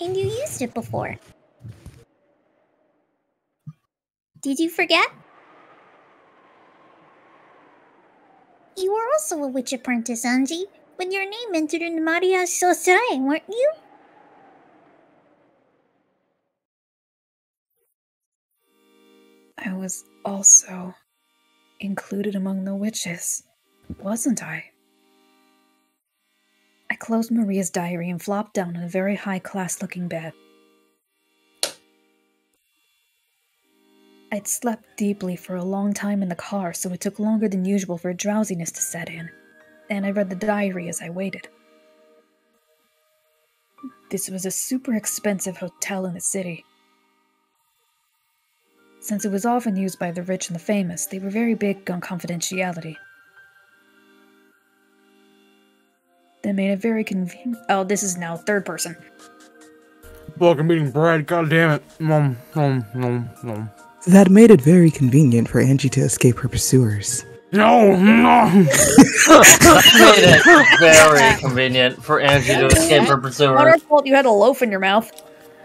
And you used it before. Did you forget? You were also a witch apprentice, Anji, when your name entered in the Mariage Sorcerer, weren't you? I was also included among the witches, wasn't I? I closed Maria's diary and flopped down on a very high-class looking bed. I'd slept deeply for a long time in the car, so it took longer than usual for drowsiness to set in, and I read the diary as I waited. This was a super expensive hotel in the city. Since it was often used by the rich and the famous, they were very big on confidentiality. That made it very convenient. Oh, this is now third person. Welcome meeting Brad, god damn it. That made it very convenient for Angie to escape her pursuers. No! That made it very convenient for Angie to escape her pursuers. I thought you had a loaf in your mouth.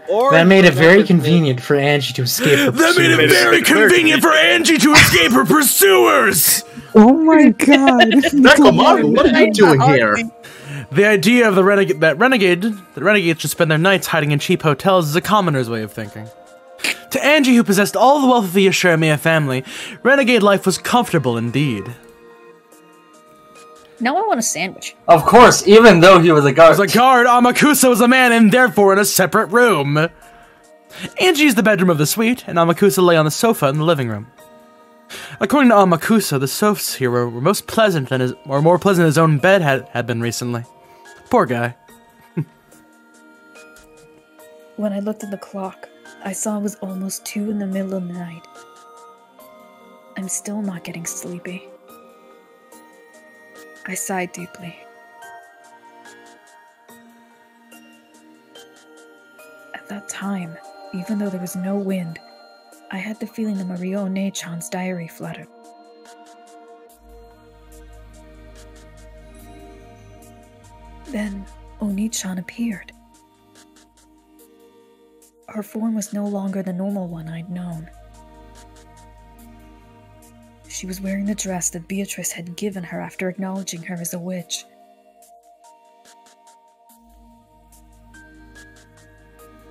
That made it very convenient for Angie to escape her pursuers. That made it very convenient for Angie to escape her pursuers! Oh my god! Nekomaru, what are you doing here? The idea of the renegades should spend their nights hiding in cheap hotels is a commoner's way of thinking. To Angie, who possessed all the wealth of the Yashiramiya family, renegade life was comfortable indeed. Now I want a sandwich. Of course, even though he was a guard. As a guard, Amakusa was a man and therefore in a separate room. Angie is the bedroom of the suite, and Amakusa lay on the sofa in the living room. According to Amakusa, the sofas here were most pleasant than more pleasant than his own bed had been recently. Poor guy. When I looked at the clock, I saw it was almost 2 in the middle of the night. I'm still not getting sleepy. I sighed deeply. At that time, even though there was no wind, I had the feeling that Maria One-chan's diary fluttered. Then, Oni-chan appeared. Her form was no longer the normal one I'd known. She was wearing the dress that Beatrice had given her after acknowledging her as a witch.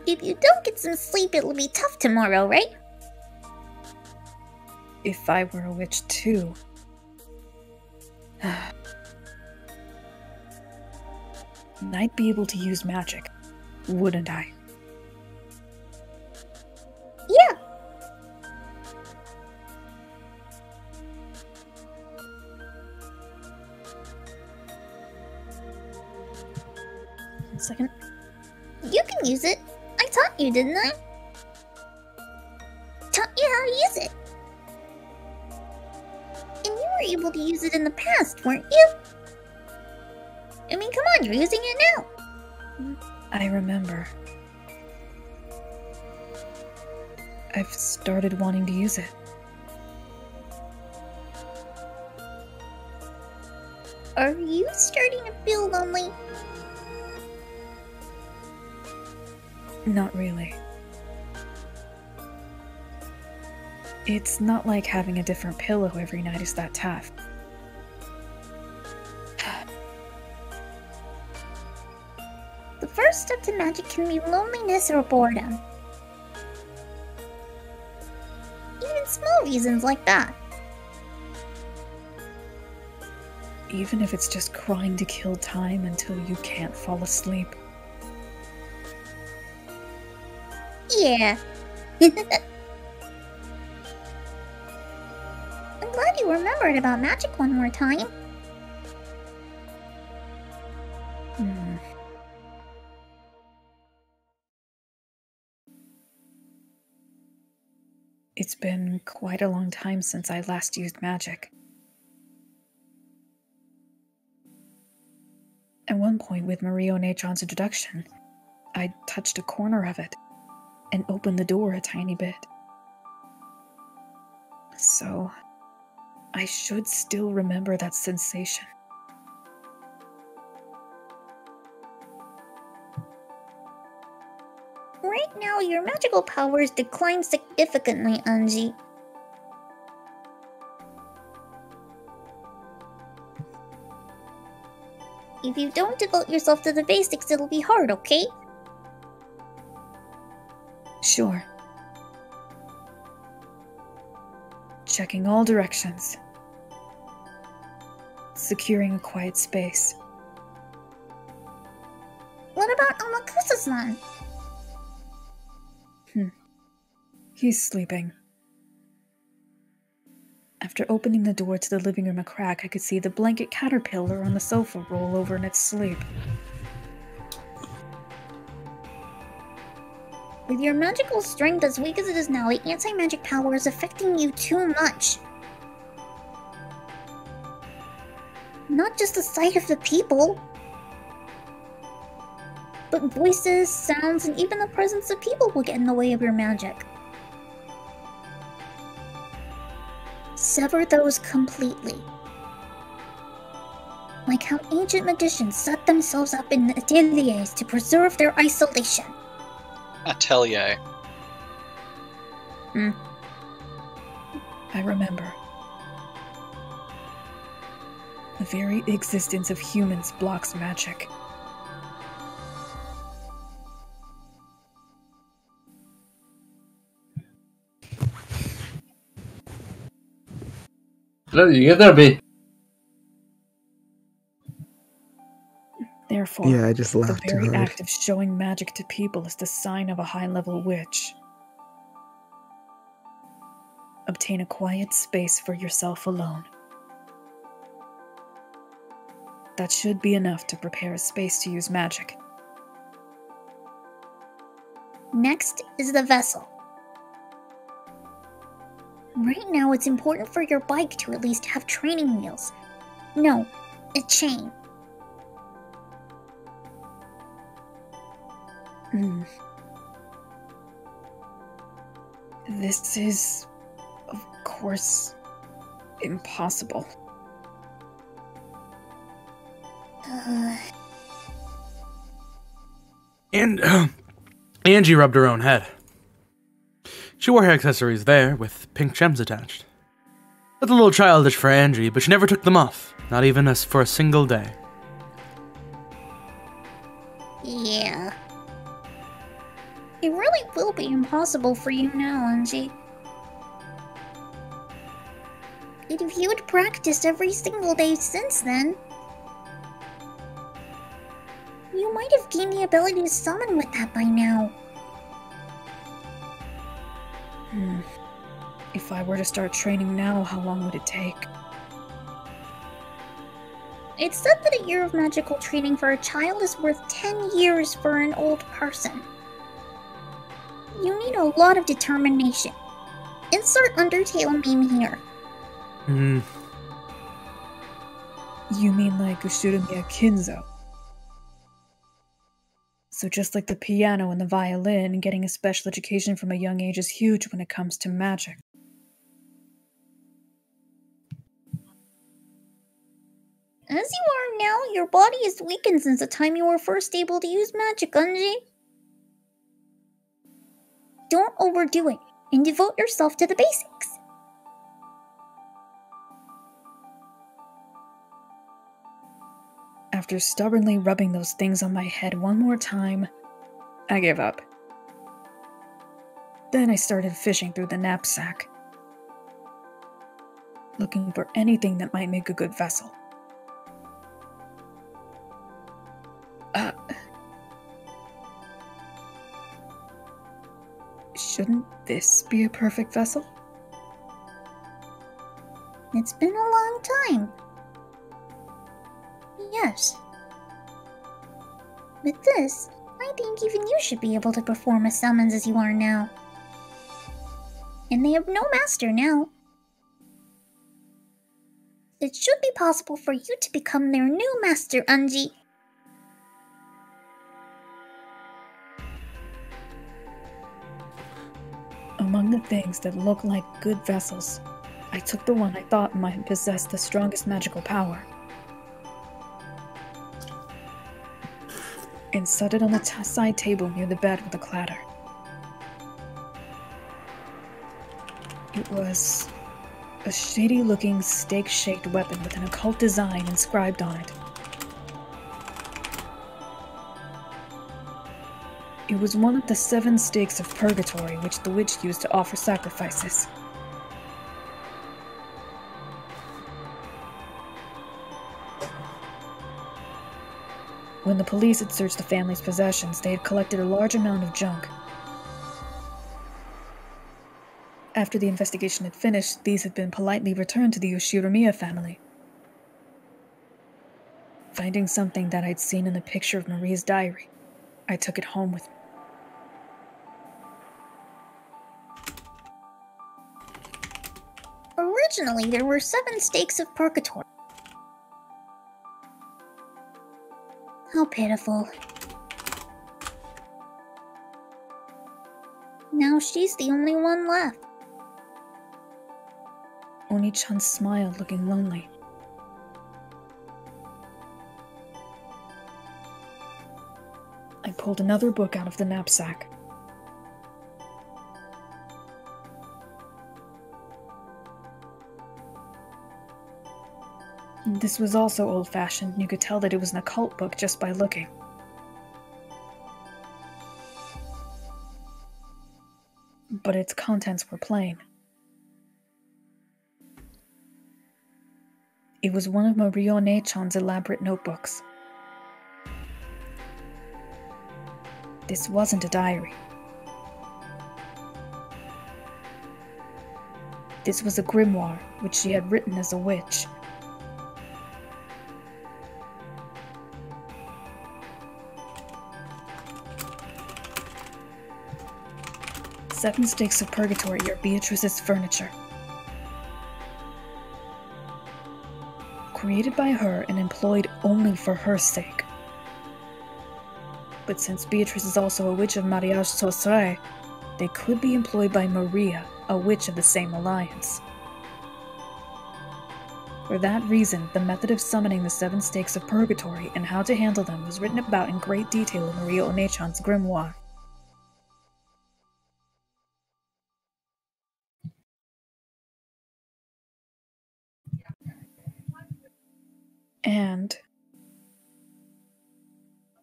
If you don't get some sleep, it'll be tough tomorrow, right? If I were a witch too. I'd be able to use magic, wouldn't I? Yeah. One second. You can use it. I taught you, didn't I? Taught you how to use it. And you were able to use it in the past, weren't you? I mean, come on, you're using it now. I remember. I've started wanting to use it. Are you starting to feel lonely? Not really. It's not like having a different pillow every night is that tough. The first step to magic can be loneliness or boredom. Even small reasons like that. Even if it's just crying to kill time until you can't fall asleep. Yeah. I'm glad you remembered about magic one more time. It's been quite a long time since I last used magic. At one point with Maria One-chan's introduction, I touched a corner of it and opened the door a tiny bit. So, I should still remember that sensation. Right now, your magical powers decline significantly, Anji. If you don't devote yourself to the basics, it'll be hard, okay? Sure. Checking all directions. Securing a quiet space. What about Amakusa-san? He's sleeping. After opening the door to the living room a crack, I could see the blanket caterpillar on the sofa roll over in its sleep. With your magical strength as weak as it is now, the anti-magic power is affecting you too much. Not just the sight of the people, but voices, sounds, and even the presence of people will get in the way of your magic. Sever those completely. Like how ancient magicians set themselves up in ateliers to preserve their isolation. Atelier. I remember. The very existence of humans blocks magic. You there, B. Therefore, Yeah, I just the laughed too very hard. act of showing magic to people is the sign of a high-level witch. Obtain a quiet space for yourself alone. That should be enough to prepare a space to use magic. Next is the vessel. Right now, it's important for your bike to at least have training wheels. No, a chain. This is, of course, impossible. And Angie rubbed her own head. She wore her accessories there, with pink gems attached. That's a little childish for Angie, but she never took them off, not even as for a single day. Yeah. It really will be impossible for you now, Angie. And if you had practiced every single day since then, you might have gained the ability to summon with that by now. If I were to start training now, how long would it take? It's said that a year of magical training for a child is worth 10 years for an old person. You need a lot of determination. Insert Undertale meme here. You mean like Ushiromiya Kinzo? So just like the piano and the violin, getting a special education from a young age is huge when it comes to magic. As you are now, your body is weakened since the time you were first able to use magic, Unji. Don't overdo it, and devote yourself to the basics. After stubbornly rubbing those things on my head one more time, I gave up. Then I started fishing through the knapsack, looking for anything that might make a good vessel. Shouldn't this be a perfect vessel? It's been a long time. Yes. With this, I think even you should be able to perform as summons as you are now. And they have no master now. It should be possible for you to become their new master, Unji. Among the things that look like good vessels, I took the one I thought might possess the strongest magical power, and set it on the side table near the bed with a clatter. It was a shady-looking, stake-shaped weapon with an occult design inscribed on it. It was one of the 7 stakes of Purgatory which the witch used to offer sacrifices. When the police had searched the family's possessions, they had collected a large amount of junk. After the investigation had finished, these had been politely returned to the Ushiromiya family. Finding something that I'd seen in a picture of Marie's diary, I took it home with me. Originally, there were 7 stakes of Purgatory. How pitiful. Now she's the only one left. Oni-chan smiled, looking lonely. I pulled another book out of the knapsack. This was also old-fashioned, and you could tell that it was an occult book just by looking. But its contents were plain. It was one of Mario Nechan's elaborate notebooks. This wasn't a diary. This was a grimoire, which she had written as a witch. Seven stakes of Purgatory are Beatrice's furniture. Created by her and employed only for her sake. But since Beatrice is also a witch of Mariage Sorcerer, they could be employed by Maria, a witch of the same alliance. For that reason, the method of summoning the 7 stakes of Purgatory and how to handle them was written about in great detail in Maria Onechan's grimoire. And,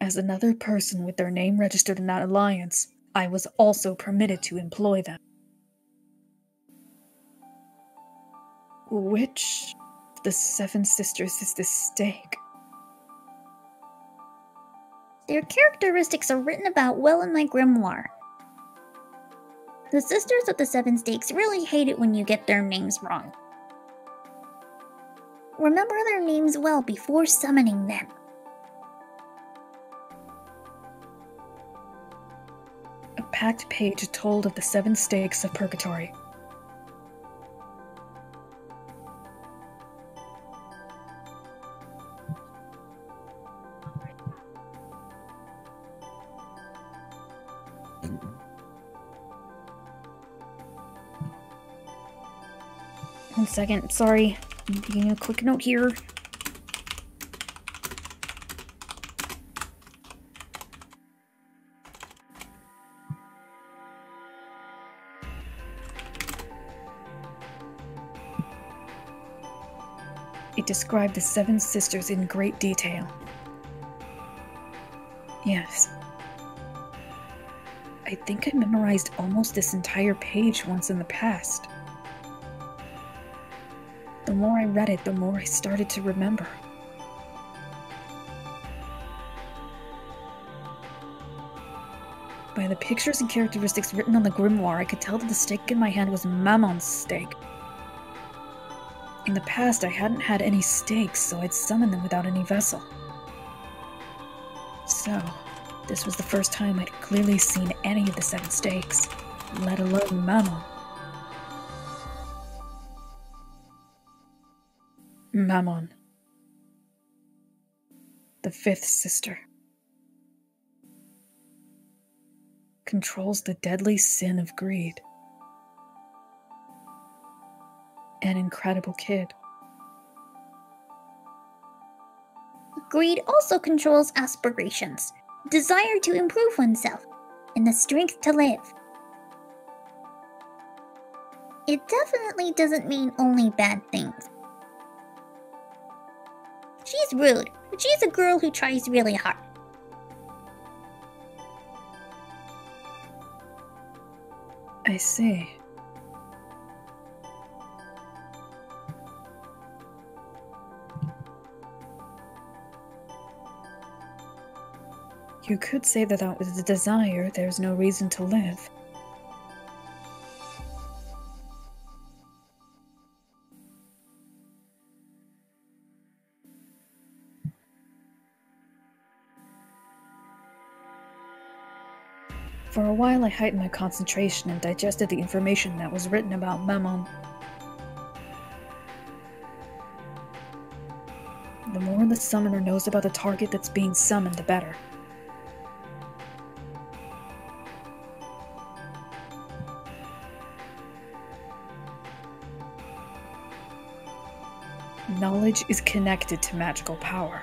as another person with their name registered in that alliance, I was also permitted to employ them. Which of the 7 sisters is this stake? Their characteristics are written about well in my grimoire. The Sisters of the 7 Stakes really hate it when you get their names wrong. Remember their names well before summoning them. A packed page told of the 7 stakes of Purgatory. One second, sorry. I'm taking a quick note here. It described the 7 sisters in great detail. Yes. I think I memorized almost this entire page once in the past. The more I read it, the more I started to remember. By the pictures and characteristics written on the grimoire, I could tell that the stake in my hand was Mammon's stake. In the past, I hadn't had any stakes, so I'd summoned them without any vessel. So, this was the first time I'd clearly seen any of the 7 stakes, let alone Mammon. Mammon. The 5th sister. Controls the deadly sin of greed. An incredible kid. Greed also controls aspirations, desire to improve oneself, and the strength to live. It definitely doesn't mean only bad things. She's rude, but she's a girl who tries really hard. I see. You could say that without the desire, there's no reason to live. For a while I heightened my concentration and digested the information that was written about Mammon. The more the summoner knows about the target that's being summoned, the better. Knowledge is connected to magical power.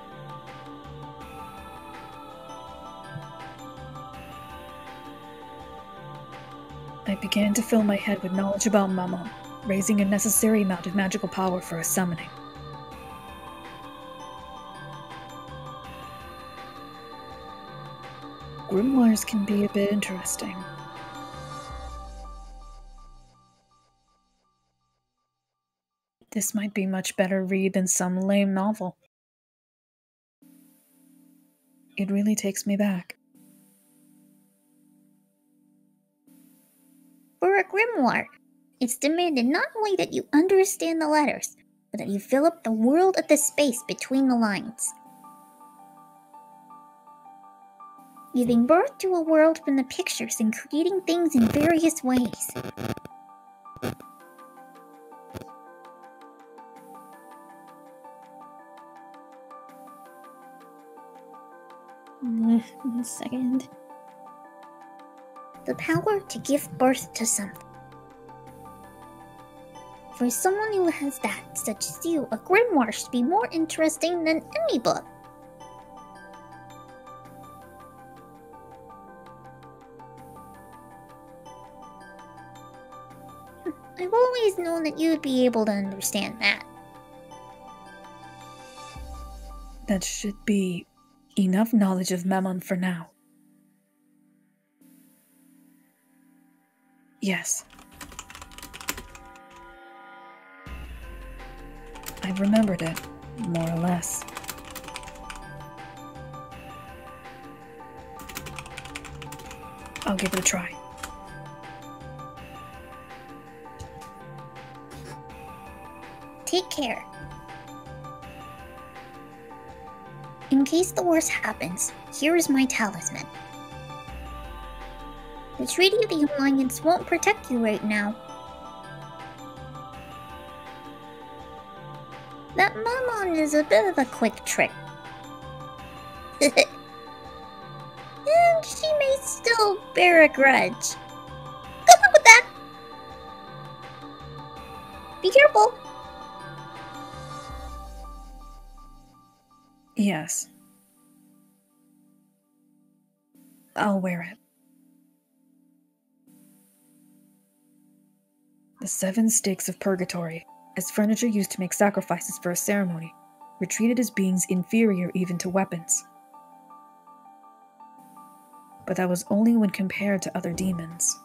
I began to fill my head with knowledge about Mammon, raising a necessary amount of magical power for a summoning. Grimoires can be a bit interesting. This might be much better read than some lame novel. It really takes me back. For a grimoire, it's demanded not only that you understand the letters, but that you fill up the world of the space between the lines. Giving birth to a world from the pictures and creating things in various ways. One second. The power to give birth to something. For someone who has that, such as you, a grimoire should be more interesting than any book. I've always known that you'd be able to understand that. That should be enough knowledge of Mammon for now. Yes. I've remembered it, more or less. I'll give it a try. Take care. In case the worst happens, here is my talisman. The Treaty of the Alliance won't protect you right now. That Mammon is a bit of a quick trick. And she may still bear a grudge. Good luck with that! Be careful! Yes. I'll wear it. The 7 stakes of Purgatory, as furniture used to make sacrifices for a ceremony, were treated as beings inferior even to weapons. But that was only when compared to other demons.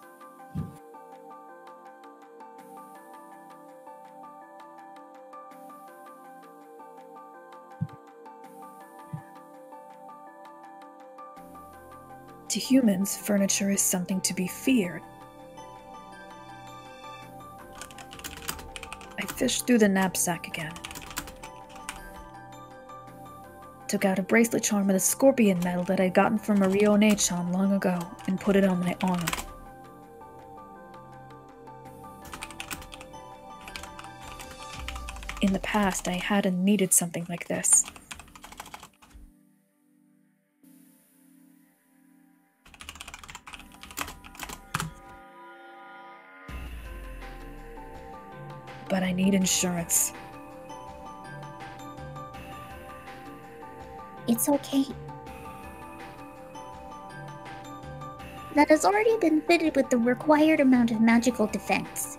To humans, furniture is something to be feared. I fished through the knapsack again. Took out a bracelet charm with a scorpion medal that I'd gotten from Maria One-chan long ago and put it on my arm. In the past, I hadn't needed something like this. But I need insurance. It's okay. That has already been fitted with the required amount of magical defense.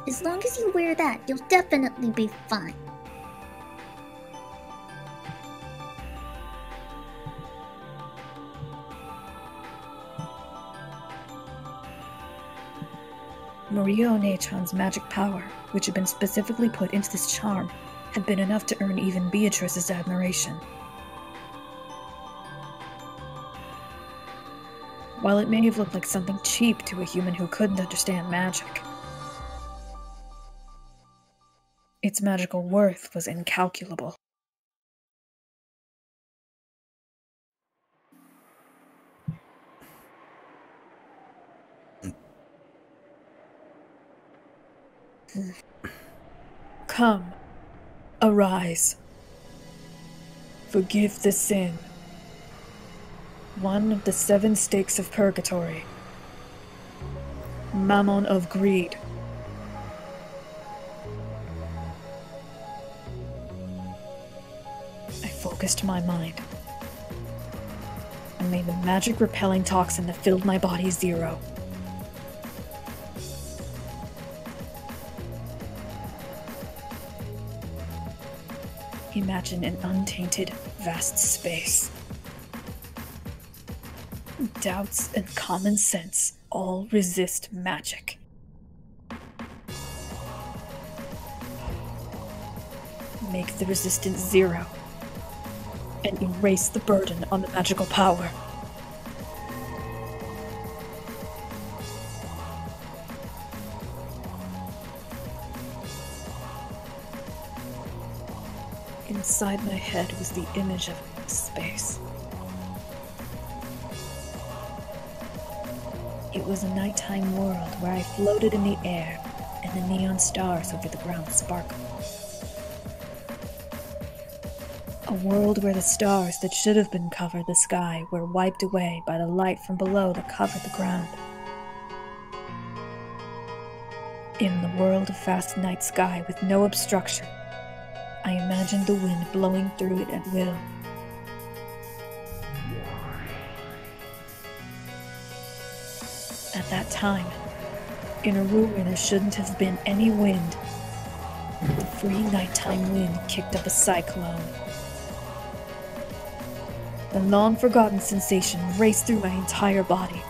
As long as you wear that, you'll definitely be fine. Maria One-chan's magic power, which had been specifically put into this charm, had been enough to earn even Beatrice's admiration. While it may have looked like something cheap to a human who couldn't understand magic, its magical worth was incalculable. Come, arise. Forgive the sin. One of the 7 stakes of Purgatory. Mammon of greed. I focused my mind. I made the magic-repelling toxin that filled my body 0. Imagine an untainted, vast space. Doubts and common sense all resist magic. Make the resistance 0, and erase the burden on the magical power. Inside my head was the image of space. It was a nighttime world where I floated in the air, and the neon stars over the ground sparkled. A world where the stars that should have been covered the sky were wiped away by the light from below that covered the ground. In the world of vast night sky with no obstruction, I imagined the wind blowing through it at will. At that time, in a room where there shouldn't have been any wind, the free nighttime wind kicked up a cyclone. The long-forgotten sensation raced through my entire body.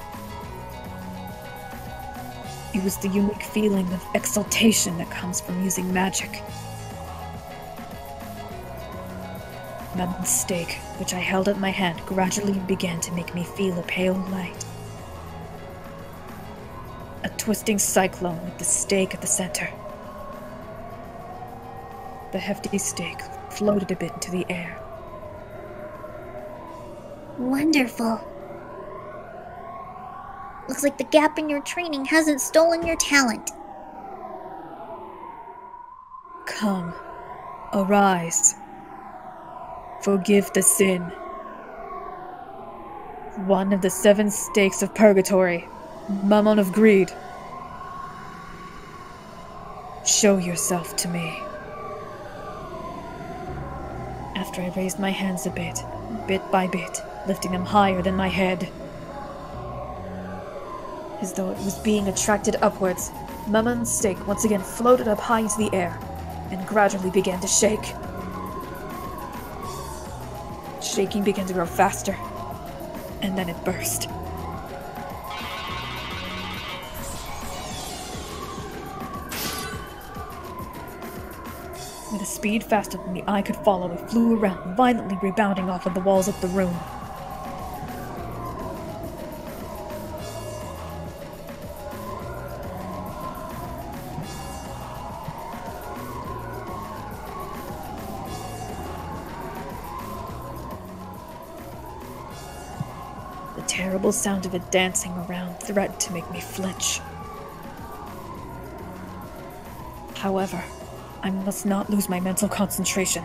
It was the unique feeling of exaltation that comes from using magic. Mammon's stake, which I held at my hand, gradually began to make me feel a pale light. A twisting cyclone with the stake at the center. The hefty stake floated a bit into the air. Wonderful. Looks like the gap in your training hasn't stolen your talent. Come, arise. Forgive the sin. One of the 7 stakes of Purgatory. Mammon of greed. Show yourself to me. After I raised my hands a bit by bit, lifting them higher than my head. As though it was being attracted upwards, Mammon's stake once again floated up high into the air, and gradually began to shake. Shaking began to grow faster, and then it burst. With a speed faster than the eye could follow, it flew around, violently rebounding off of the walls of the room. The terrible sound of it dancing around threatened to make me flinch. However, I must not lose my mental concentration.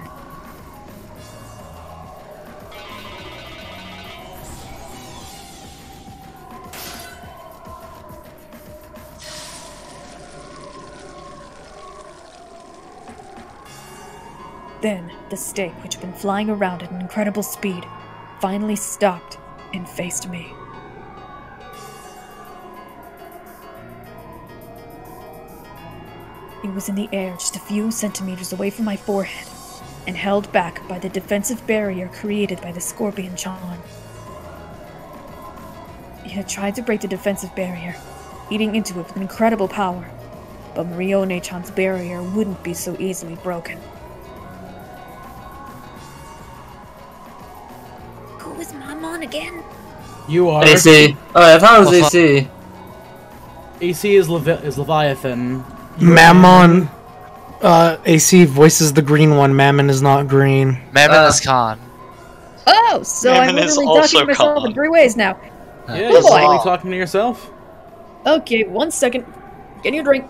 Then, the stake, which had been flying around at an incredible speed, finally stopped and faced me. It was in the air just a few centimeters away from my forehead, and held back by the defensive barrier created by the scorpion charm. It had tried to break the defensive barrier, eating into it with incredible power, but Marione-chan's barrier wouldn't be so easily broken. Who is Mammon again? You are AC. Oh, I thought it was AC. AC is Leviathan. Mammon. AC voices the green one. Mammon is not green. Mammon is Khan. Oh, so I'm literally talking to myself in 3 ways now. Yeah, you're literally talking to yourself. Okay, 1 second. Get your drink.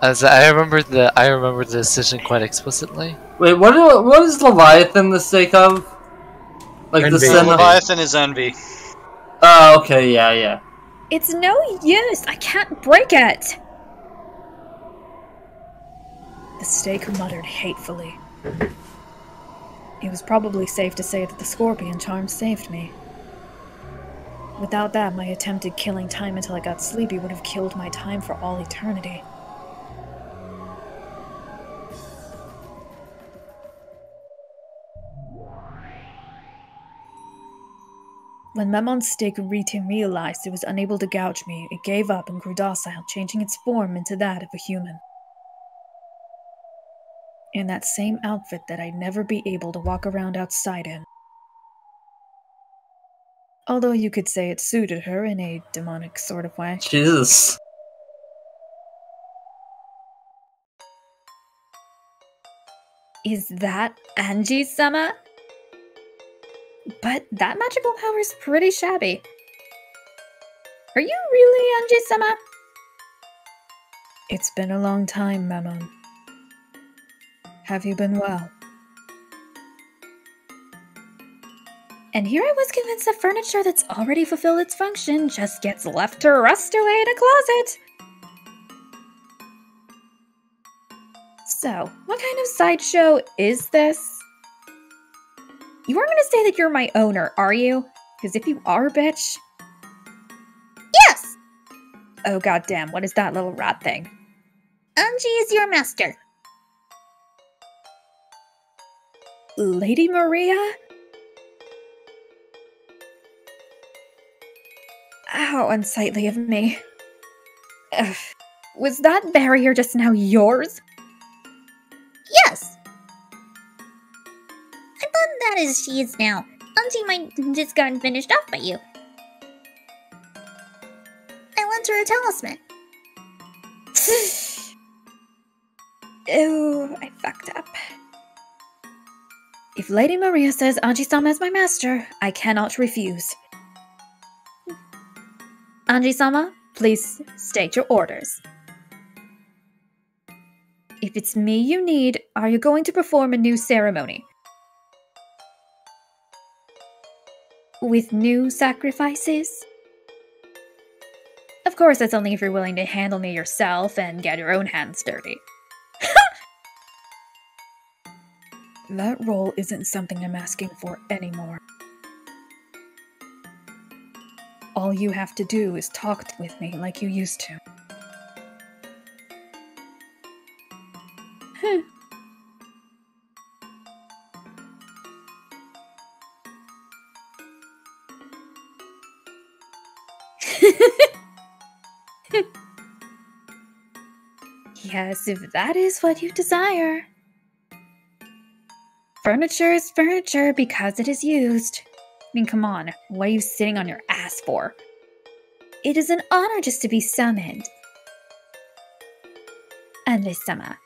As I remember the decision quite explicitly. Wait, what is Leviathan the sake of? Like Envy. the sin of Leviathan is envy. Oh, okay, yeah. It's no use. I can't break it. The stake muttered hatefully. It was probably safe to say that the scorpion charm saved me. Without that, my attempted killing time until I got sleepy would have killed my time for all eternity. When Memon's stake realized it was unable to gouge me, it gave up and grew docile, changing its form into that of a human. In that same outfit that I'd never be able to walk around outside in. Although you could say it suited her in a demonic sort of way. Jesus. Is that Anji-sama? But that magical power is pretty shabby. Are you really Anji-sama? It's been a long time, Memon. Have you been well? And here I was convinced that furniture that's already fulfilled its function just gets left to rust away in a closet. So, what kind of sideshow is this? You aren't gonna say that you're my owner, are you? Because if you are, bitch... Yes! Oh goddamn, what is that little rat thing? Anji is your master. Lady Maria? How unsightly of me. Ugh. Was that barrier just now yours? Yes! I thought that as she is now. Anji might just gotten finished off by you. I lent her a talisman. Ew, I fucked up. If Lady Maria says Anji-sama is my master, I cannot refuse. Anji-sama, please state your orders. If it's me you need, are you going to perform a new ceremony? With new sacrifices? Of course, that's only if you're willing to handle me yourself and get your own hands dirty. That role isn't something I'm asking for anymore. All you have to do is talk with me like you used to. Yes, if that is what you desire. Furniture is furniture because it is used. I mean, come on, what are you sitting on your ass for? It is an honor just to be summoned. Anji-sama.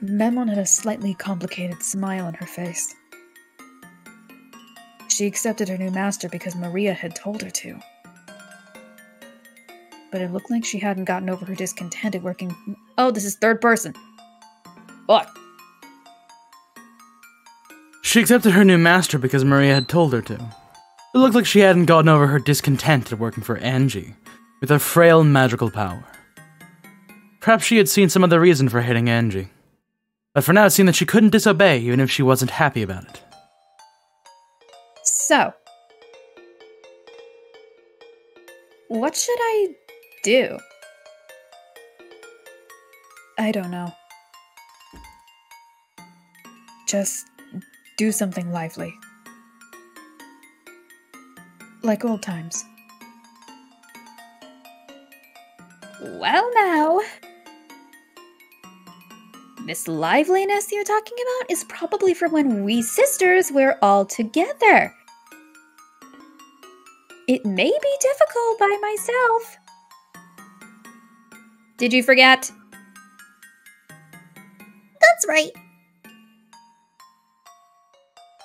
Memon had a slightly complicated smile on her face. She accepted her new master because Maria had told her to. But it looked like she hadn't gotten over her discontent at working... Oh, this is third person. What? She accepted her new master because Maria had told her to. It looked like she hadn't gotten over her discontent at working for Anji, with her frail magical power. Perhaps she had seen some other reason for hating Anji. But for now it seemed that she couldn't disobey even if she wasn't happy about it. So, what should I do? I don't know. Just do something lively. Like old times. Well now, this liveliness you're talking about is probably from when we sisters were all together. It may be difficult by myself. Did you forget? That's right.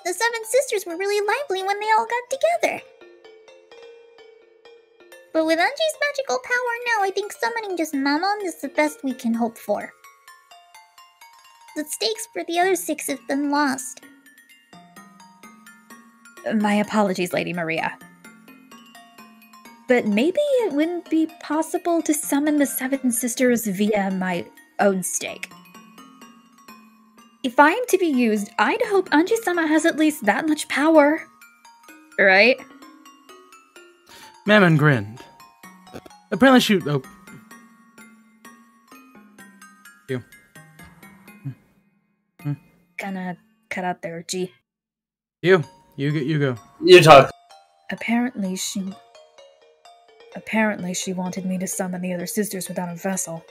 The seven sisters were really lively when they all got together. But with Anji's magical power now, I think summoning just Mammon is the best we can hope for. The stakes for the other 6 have been lost. My apologies, Lady Maria. But maybe it wouldn't be possible to summon the 7 sisters via my own stake. If I am to be used, I'd hope Anji-sama has at least that much power. Right? Mammon grinned. Apparently she... Oh. You. Gonna cut out there, G. You go. You talk. Apparently she wanted me to summon the other sisters without a vessel.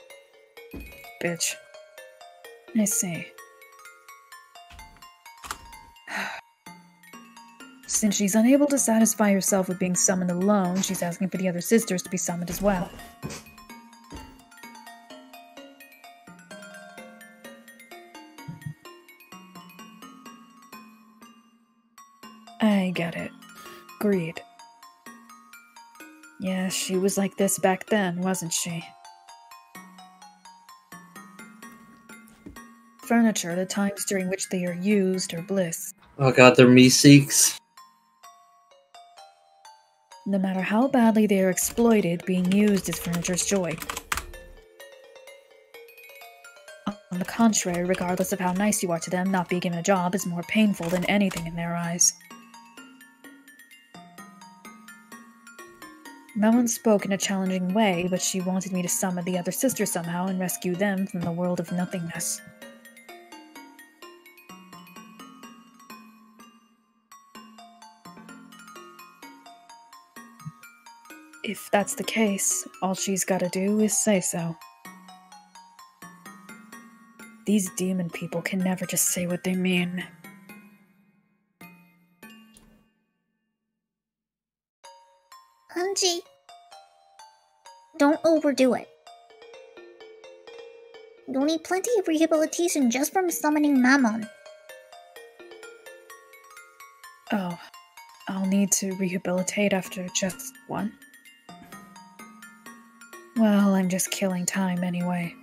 Bitch. I see. Since she's unable to satisfy herself with being summoned alone, she's asking for the other sisters to be summoned as well. I get it. Greed. Yeah, she was like this back then, wasn't she? Furniture, the times during which they are used, are bliss. Oh god, they're me-seeks. No matter how badly they are exploited, being used is furniture's joy. On the contrary, regardless of how nice you are to them, not being given a job is more painful than anything in their eyes. Mammon spoke in a challenging way, but she wanted me to summon the other sisters somehow and rescue them from the world of nothingness. If that's the case, all she's gotta do is say so. These demon people can never just say what they mean. Anji, don't overdo it. You'll need plenty of rehabilitation just from summoning Mammon. Oh, I'll need to rehabilitate after just one? Well, I'm just killing time anyway.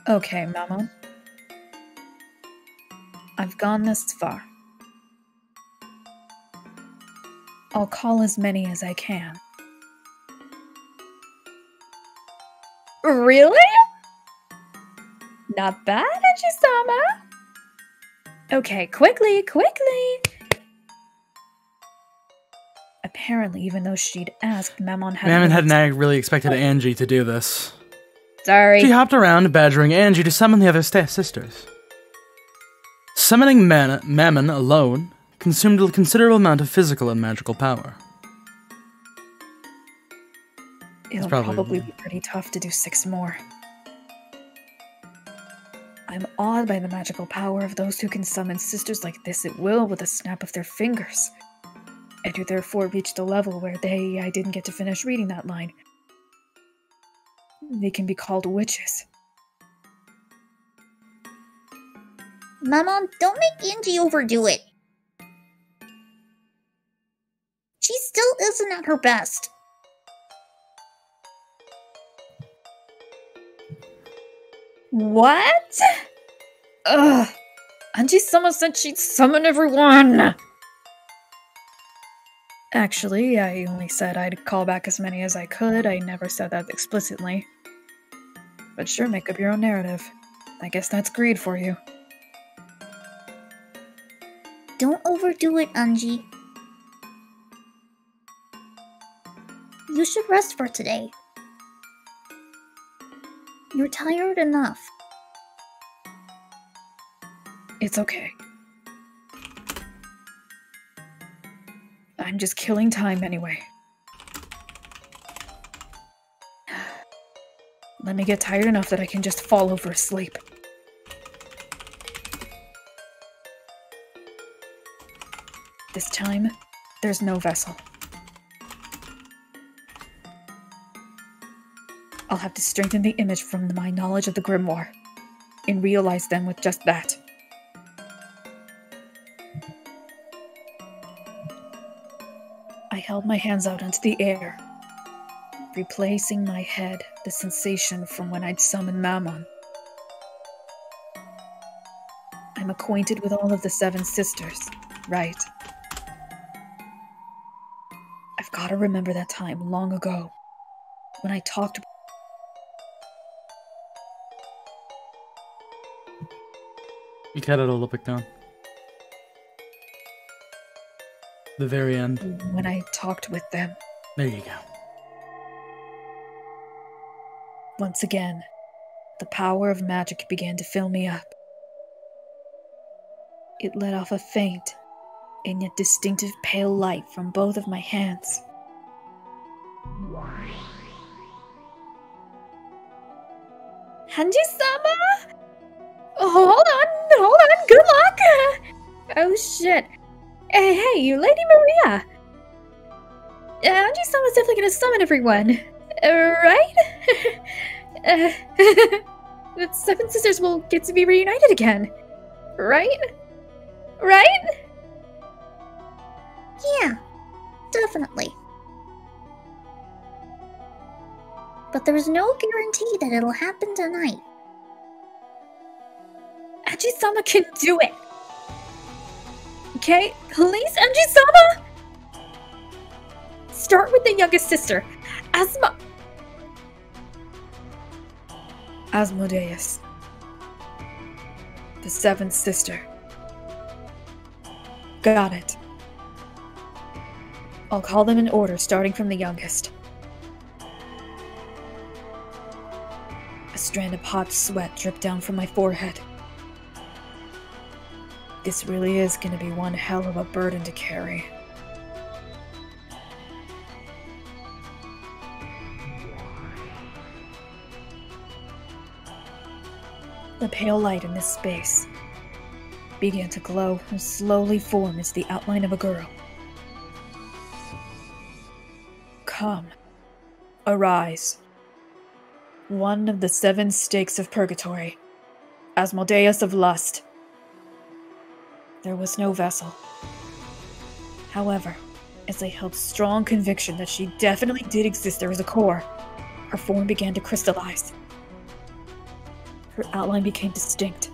Okay, Mammon. I've gone this far. I'll call as many as I can. Really? Not bad, Anji-sama. Okay, quickly! Apparently, even though she'd asked, Mammon hadn't really expected Angie to do this. Sorry. She hopped around, badgering Angie to summon the other sisters. Summoning Mammon alone consumed a considerable amount of physical and magical power. It'll probably be pretty tough to do 6 more. I'm awed by the magical power of those who can summon sisters like this at will with a snap of their fingers. And who therefore reached a level where I didn't get to finish reading that line. They can be called witches. Mammon, don't make Angie overdo it. She still isn't at her best. What? Ugh. Anji-sama said she'd summon everyone! Actually, I only said I'd call back as many as I could. I never said that explicitly. But sure, make up your own narrative. I guess that's greed for you. Don't overdo it, Anji. You should rest for today. You're tired enough. It's okay. I'm just killing time anyway. Let me get tired enough that I can just fall over asleep. This time, there's no vessel. I'll have to strengthen the image from my knowledge of the grimoire, and realize them with just that. held my hands out into the air, replacing my head the sensation from when I'd summoned Mammon. I'm acquainted with all of the 7 sisters, right? I've got to remember that time long ago, when I talked... You cut it a little bit down. The very end. When I talked with them. There you go. Once again, the power of magic began to fill me up. It let off a faint and yet distinctive pale light from both of my hands. Hanji-sama! Hold on, good luck! Oh shit. Hey, you Lady Maria! Hanji-sama's definitely gonna summon everyone, right? The 7 sisters will get to be reunited again, right? Right? Yeah, definitely. But there's no guarantee that it'll happen tonight. Hanji-sama can do it! Okay, please, Hanji-sama! Start with the youngest sister, Asmodeus. The 7th sister. Got it. I'll call them in order, starting from the youngest. A strand of hot sweat dripped down from my forehead. This really is gonna be one hell of a burden to carry. The pale light in this space began to glow and slowly form as the outline of a girl. Come, arise. One of the 7 stakes of Purgatory, Asmodeus of Lust. There was no vessel. However, as I held strong conviction that she definitely did exist, there was a core. Her form began to crystallize. Her outline became distinct,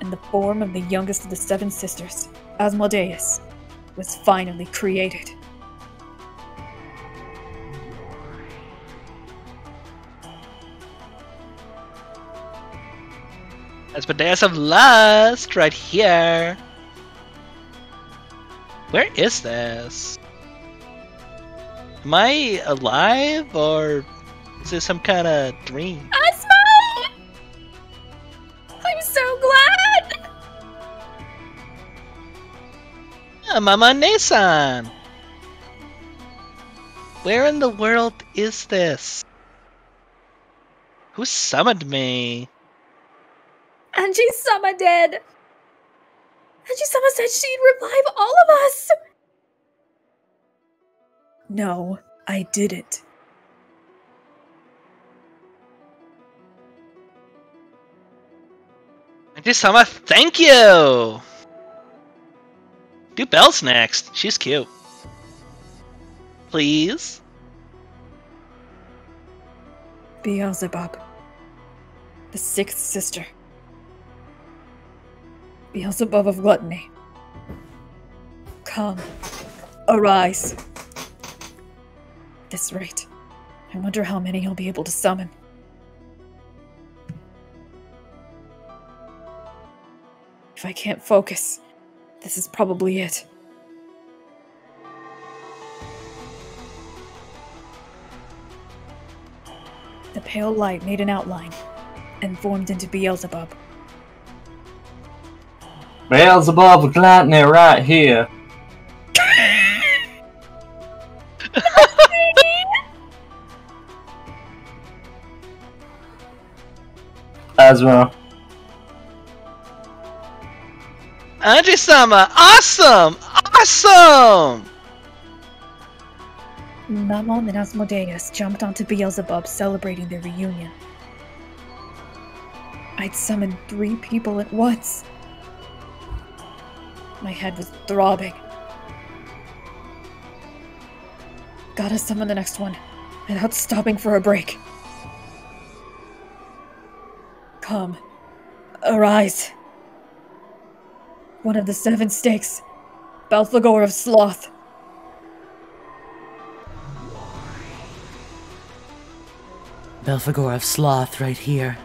and the form of the youngest of the 7 sisters, Asmodeus, was finally created. Asmodeus of Lust, right here. Where is this? Am I alive, or is this some kind of dream? Asmo! I'm so glad! Mama Nesan! Where in the world is this? Who summoned me? Hanji-sama did! Hanji-sama said she'd revive all of us! No, I didn't. Hanji-sama, thank you! Do Belle's next. She's cute. Please? Beelzebub. The 6th sister. Beelzebub of gluttony. Come, arise. At this rate, I wonder how many he'll be able to summon. If I can't focus, this is probably it. The pale light made an outline and formed into Beelzebub. Beelzebub of Gluttony right here. Asma. Hanji-sama, awesome! Awesome! Mammon and Asmodeus jumped onto Beelzebub, celebrating their reunion. I'd summoned 3 people at once. My head was throbbing. Gotta summon the next one, without stopping for a break. Come. Arise. One of the 7 stakes. Belphegor of Sloth. Belphegor of Sloth right here.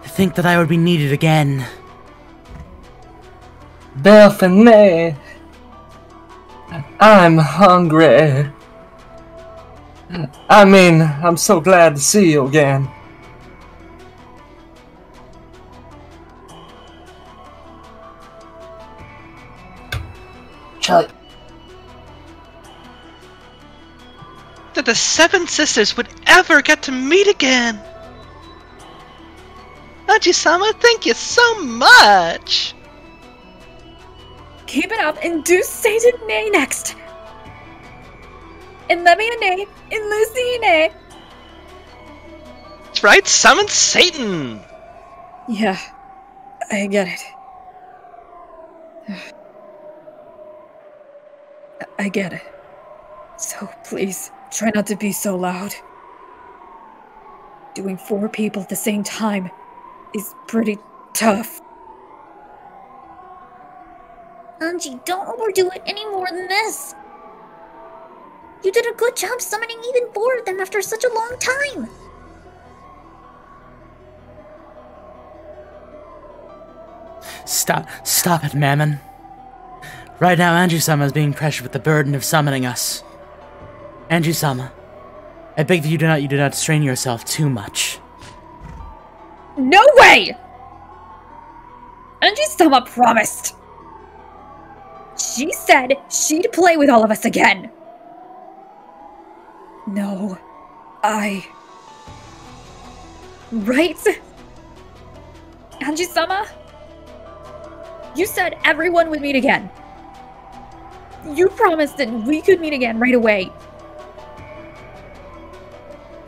To think that I would be needed again. Belphine, I'm hungry. I mean, I'm so glad to see you again. Charlie. That the 7 sisters would ever get to meet again! Aji-sama, thank you so much! Keep it up and do Satan Nay next! And Lemmy Nay, and Lucy Nay! That's right, summon Satan! Yeah, I get it. I get it. So please, try not to be so loud. Doing 4 people at the same time is pretty tough. Anji, don't overdo it any more than this. You did a good job summoning even 4 of them after such a long time. Stop it, Mammon. Right now, Anju-sama is being pressured with the burden of summoning us. Anju-sama, I beg that you do not strain yourself too much. No way! Anji-sama promised. She said she'd play with all of us again. No, Right? Anji-sama? You said everyone would meet again. You promised that we could meet again right away.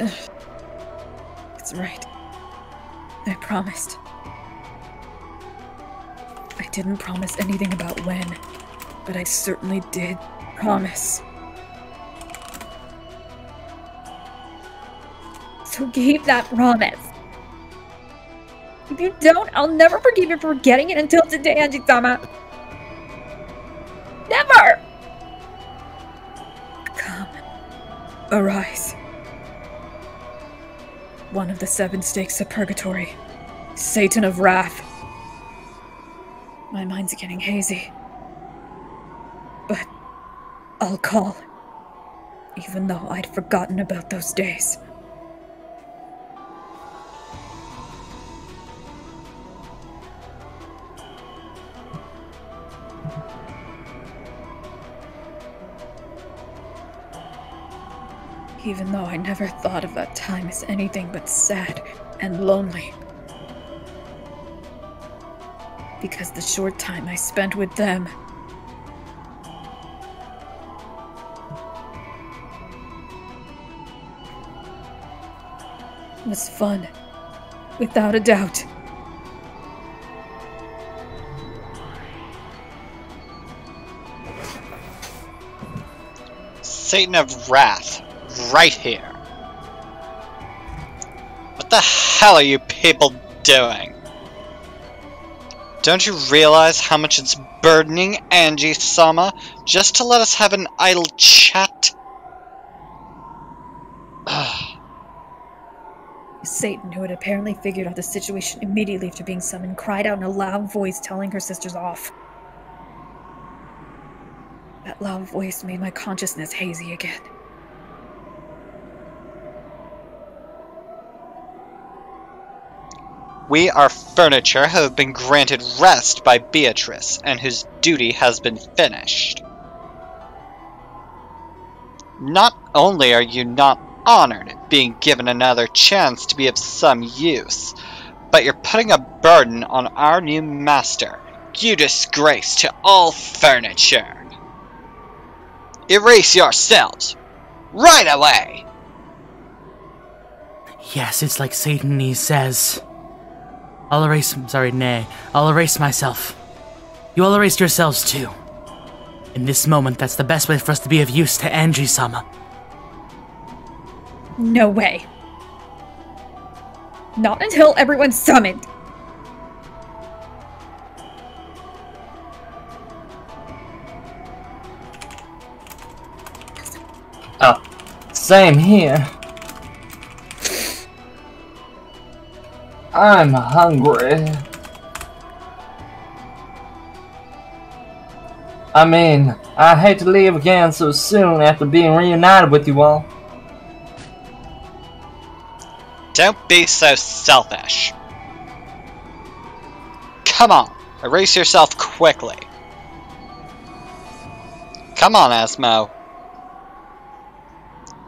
Ugh. It's right. I promised. I didn't promise anything about when, but I certainly did promise. So keep that promise. If you don't, I'll never forgive you for forgetting it until today, Anji-sama. Never! Come. Arise. One of the 7 stakes of Purgatory. Satan of Wrath. My mind's getting hazy. But I'll call. Even though I'd forgotten about those days. Even though I never thought of that time as anything but sad and lonely. Because the short time I spent with them was fun, without a doubt. Satan of Wrath. Right here. What the hell are you people doing? Don't you realize how much it's burdening Anji-sama just to let us have an idle chat? Satan, who had apparently figured out the situation immediately after being summoned, cried out in a loud voice telling her sisters off. That loud voice made my consciousness hazy again. We are furniture who have been granted rest by Beatrice, and whose duty has been finished. Not only are you not honored, being given another chance to be of some use, but you're putting a burden on our new master, you disgrace to all furniture. Erase yourselves! Right away! Yes, it's like Satan says. I'll erase myself. You all erased yourselves too. In this moment, that's the best way for us to be of use to Angie-sama. No way. Not until everyone's summoned. Oh, same here. I'm hungry. I mean, I hate to leave again so soon after being reunited with you all. Don't be so selfish. Come on, erase yourself quickly. Come on, Asmo.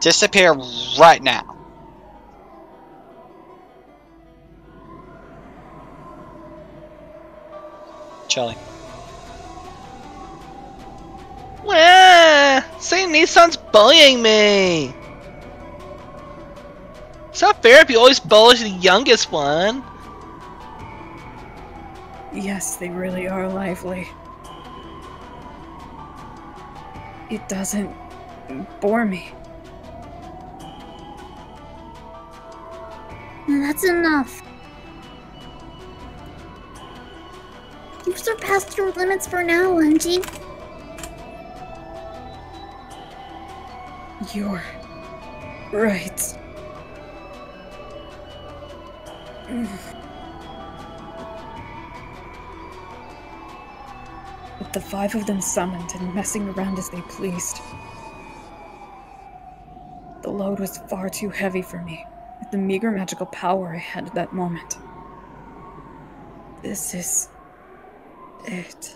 Disappear right now. Charlie. Saint Nissan's bullying me! It's not fair if you always bully the youngest one. Yes, they really are lively. It doesn't bore me. That's enough. You've surpassed your limits for now, Angie. You're right. With the 5 of them summoned and messing around as they pleased, the load was far too heavy for me, with the meager magical power I had at that moment. This is it.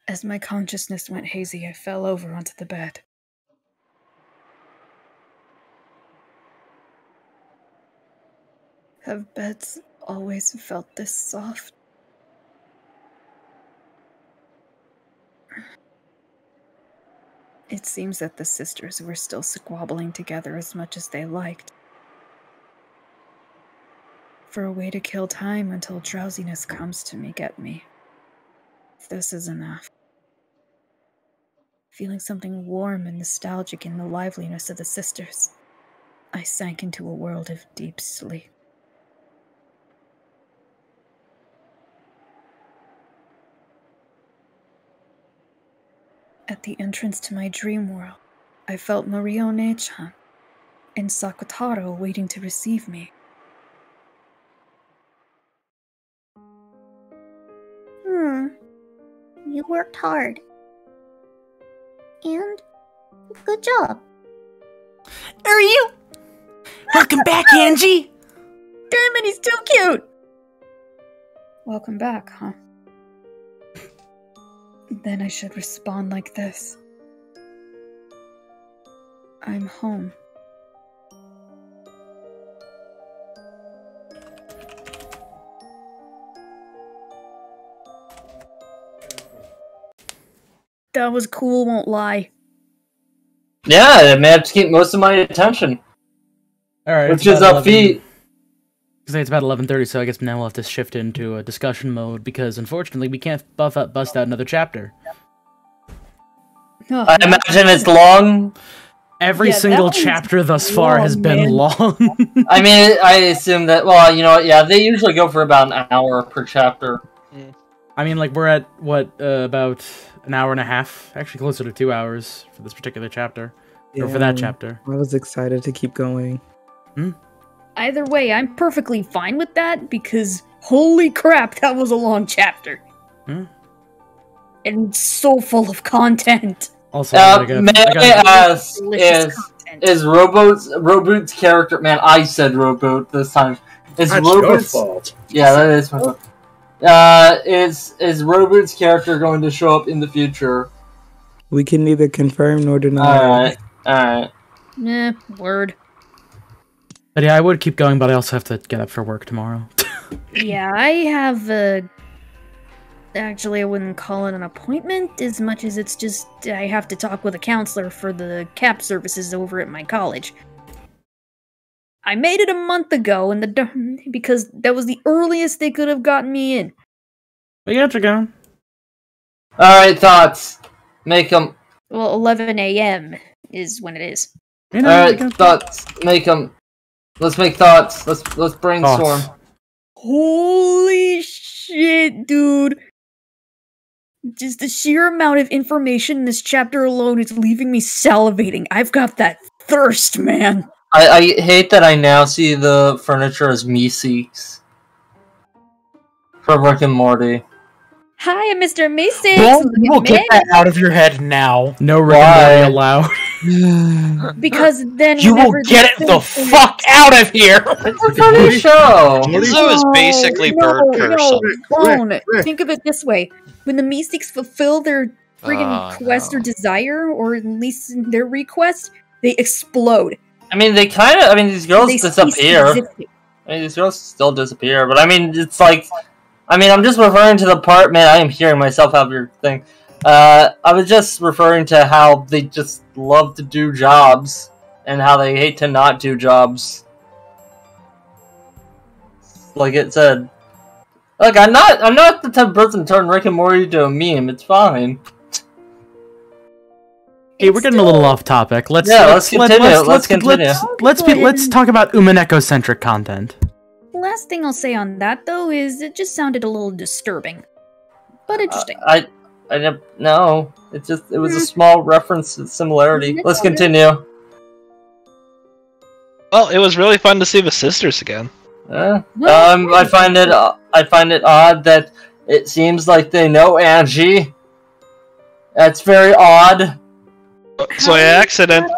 As my consciousness went hazy, I fell over onto the bed. Have beds always felt this soft? It seems that the sisters were still squabbling together as much as they liked. For a way to kill time until drowsiness comes to get me. This is enough. Feeling something warm and nostalgic in the liveliness of the sisters, I sank into a world of deep sleep. At the entrance to my dream world, I felt Norio-ne-chan and Sakutaro waiting to receive me. You worked hard. And good job. Are you? Welcome back, Angie! Damn it, he's too cute! Welcome back, huh? Then I should respond like this. I'm home. That was cool, won't lie. Yeah, I managed to keep most of my attention. Alright, which is upbeat. It's about 11:30, so I guess now we'll have to shift into a discussion mode, because unfortunately we can't bust out another chapter. No, I imagine it's long. Every single chapter thus far has been long. I mean, I assume that, well, you know what, yeah, they usually go for about an hour per chapter. I mean, like, we're at, what, about an hour and a half? Actually, closer to 2 hours for this particular chapter. Or for that chapter. I was excited to keep going. Either way, I'm perfectly fine with that, because holy crap, that was a long chapter. And so full of content. Also, may I ask, is Roboot's character, man, I said Roboot this time. Is That's Roboot's your fault. Yeah, that is my fault. Is Roboot's character going to show up in the future? We can neither confirm nor deny. Alright. Nah, word. But yeah, I would keep going, but I also have to get up for work tomorrow. Yeah, I have actually, I wouldn't call it an appointment as much as it's just I have to talk with a counselor for the CAP services over at my college. I made it a month ago, and because that was the earliest they could have gotten me in. We got you going. Alright, thoughts. Make them. Well, 11 a.m. is when it is. Alright, thoughts. Make them. Let's make thoughts. Let's brainstorm. Thoughts. Holy shit, dude. Just the sheer amount of information in this chapter alone is leaving me salivating. I've got that thirst, man. I hate that I now see the furniture as Meeseeks. From Rick and Morty. Hi, I'm Mr. Mason. You will get that out of your head now. No Rick and Morty allowed. Because then you will get it the fuck out of here. It's a funny show. Enzo is basically bird person. Bone. Think of it this way: when the Meeseeks fulfill their friggin' quest or desire, or at least their request, they explode. I mean, they kind of. I mean, these girls disappear. I mean, these girls still disappear, but I mean, it's like. I mean, I'm just referring to the part, man, I am hearing myself have your thing. I was just referring to how they just love to do jobs, and how they hate to not do jobs. Like it said. Look, I'm not the type of person to turn Rick and Morty to a meme, it's fine. Hey, we're getting a little off topic. Let's continue. Let's talk about Umineko-centric content. Last thing I'll say on that, though, is it just sounded a little disturbing. But interesting. I didn't know. It was a small reference to similarity. Let's continue. Well, it was really fun to see the sisters again. I find it odd that it seems like they know Angie. That's very odd. So by accident.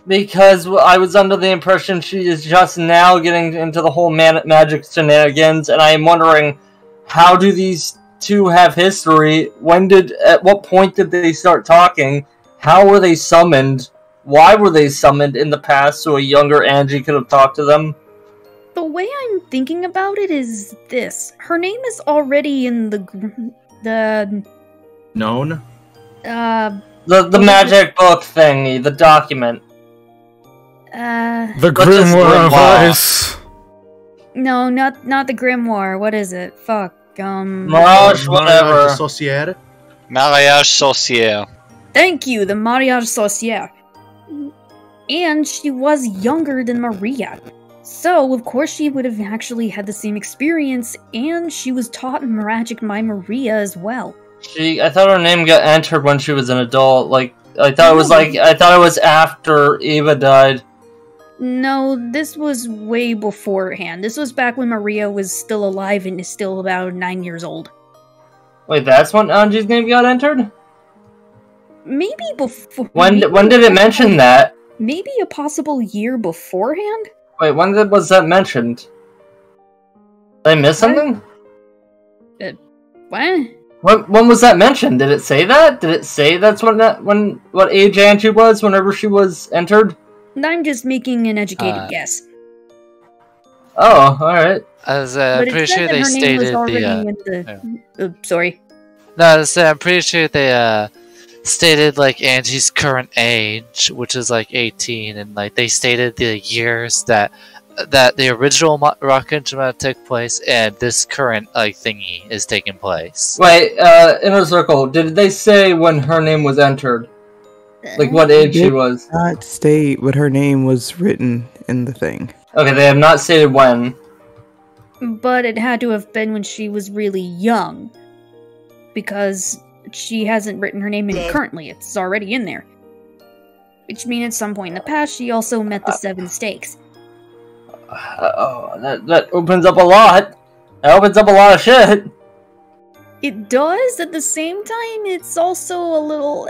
Because I was under the impression she is just now getting into the whole magic shenanigans, and I am wondering, how do these two have history? At what point did they start talking? How were they summoned? Why were they summoned in the past so a younger Angie could have talked to them? The way I'm thinking about it is this. Her name is already in the known? The magic book thingy, the document. The Grimoire of Ice. No, not the Grimoire. What is it? Fuck. Mariage, whatever. Mariage Sorcier. Thank you, the Mariage Sorcier. And she was younger than Maria. So, of course, she would have actually had the same experience, and she was taught magic by Maria as well. I thought her name got entered when she was an adult. I thought it was after Eva died. No, this was way beforehand. This was back when Maria was still alive and is still about 9 years old. Wait, that's when Angie's name got entered? Maybe before. When did it mention that? Maybe a possible year beforehand? Wait, when was that mentioned? Did I miss something? What? When was that mentioned? Did it say that? Did it say that's what age Angie was whenever she was entered? I'm just making an educated guess. Oh, alright. I'm pretty sure they stated sorry. No, I'm pretty sure they stated like Angie's current age, which is like 18, and like they stated the years that the original Rocket Drama took place and this current thingy is taking place. Wait, Inner Circle, did they say when her name was entered? Like what age she was? Not state, but her name was written in the thing. Okay, they have not stated when. But it had to have been when she was really young. Because she hasn't written her name in currently, it's already in there. Which means at some point in the past, she also met the 7 stakes. That opens up a lot. That opens up a lot of shit. It does, at the same time, it's also a little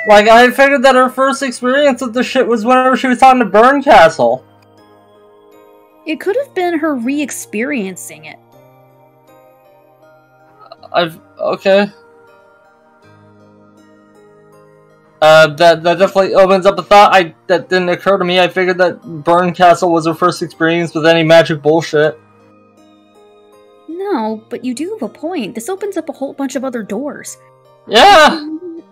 Like, I figured that her first experience with the shit was whenever she was talking to Burn Castle. It could have been her re-experiencing it. Okay. That definitely opens up a thought that didn't occur to me. I figured that Burn Castle was her first experience with any magic bullshit. No, but you do have a point. This opens up a whole bunch of other doors. Yeah!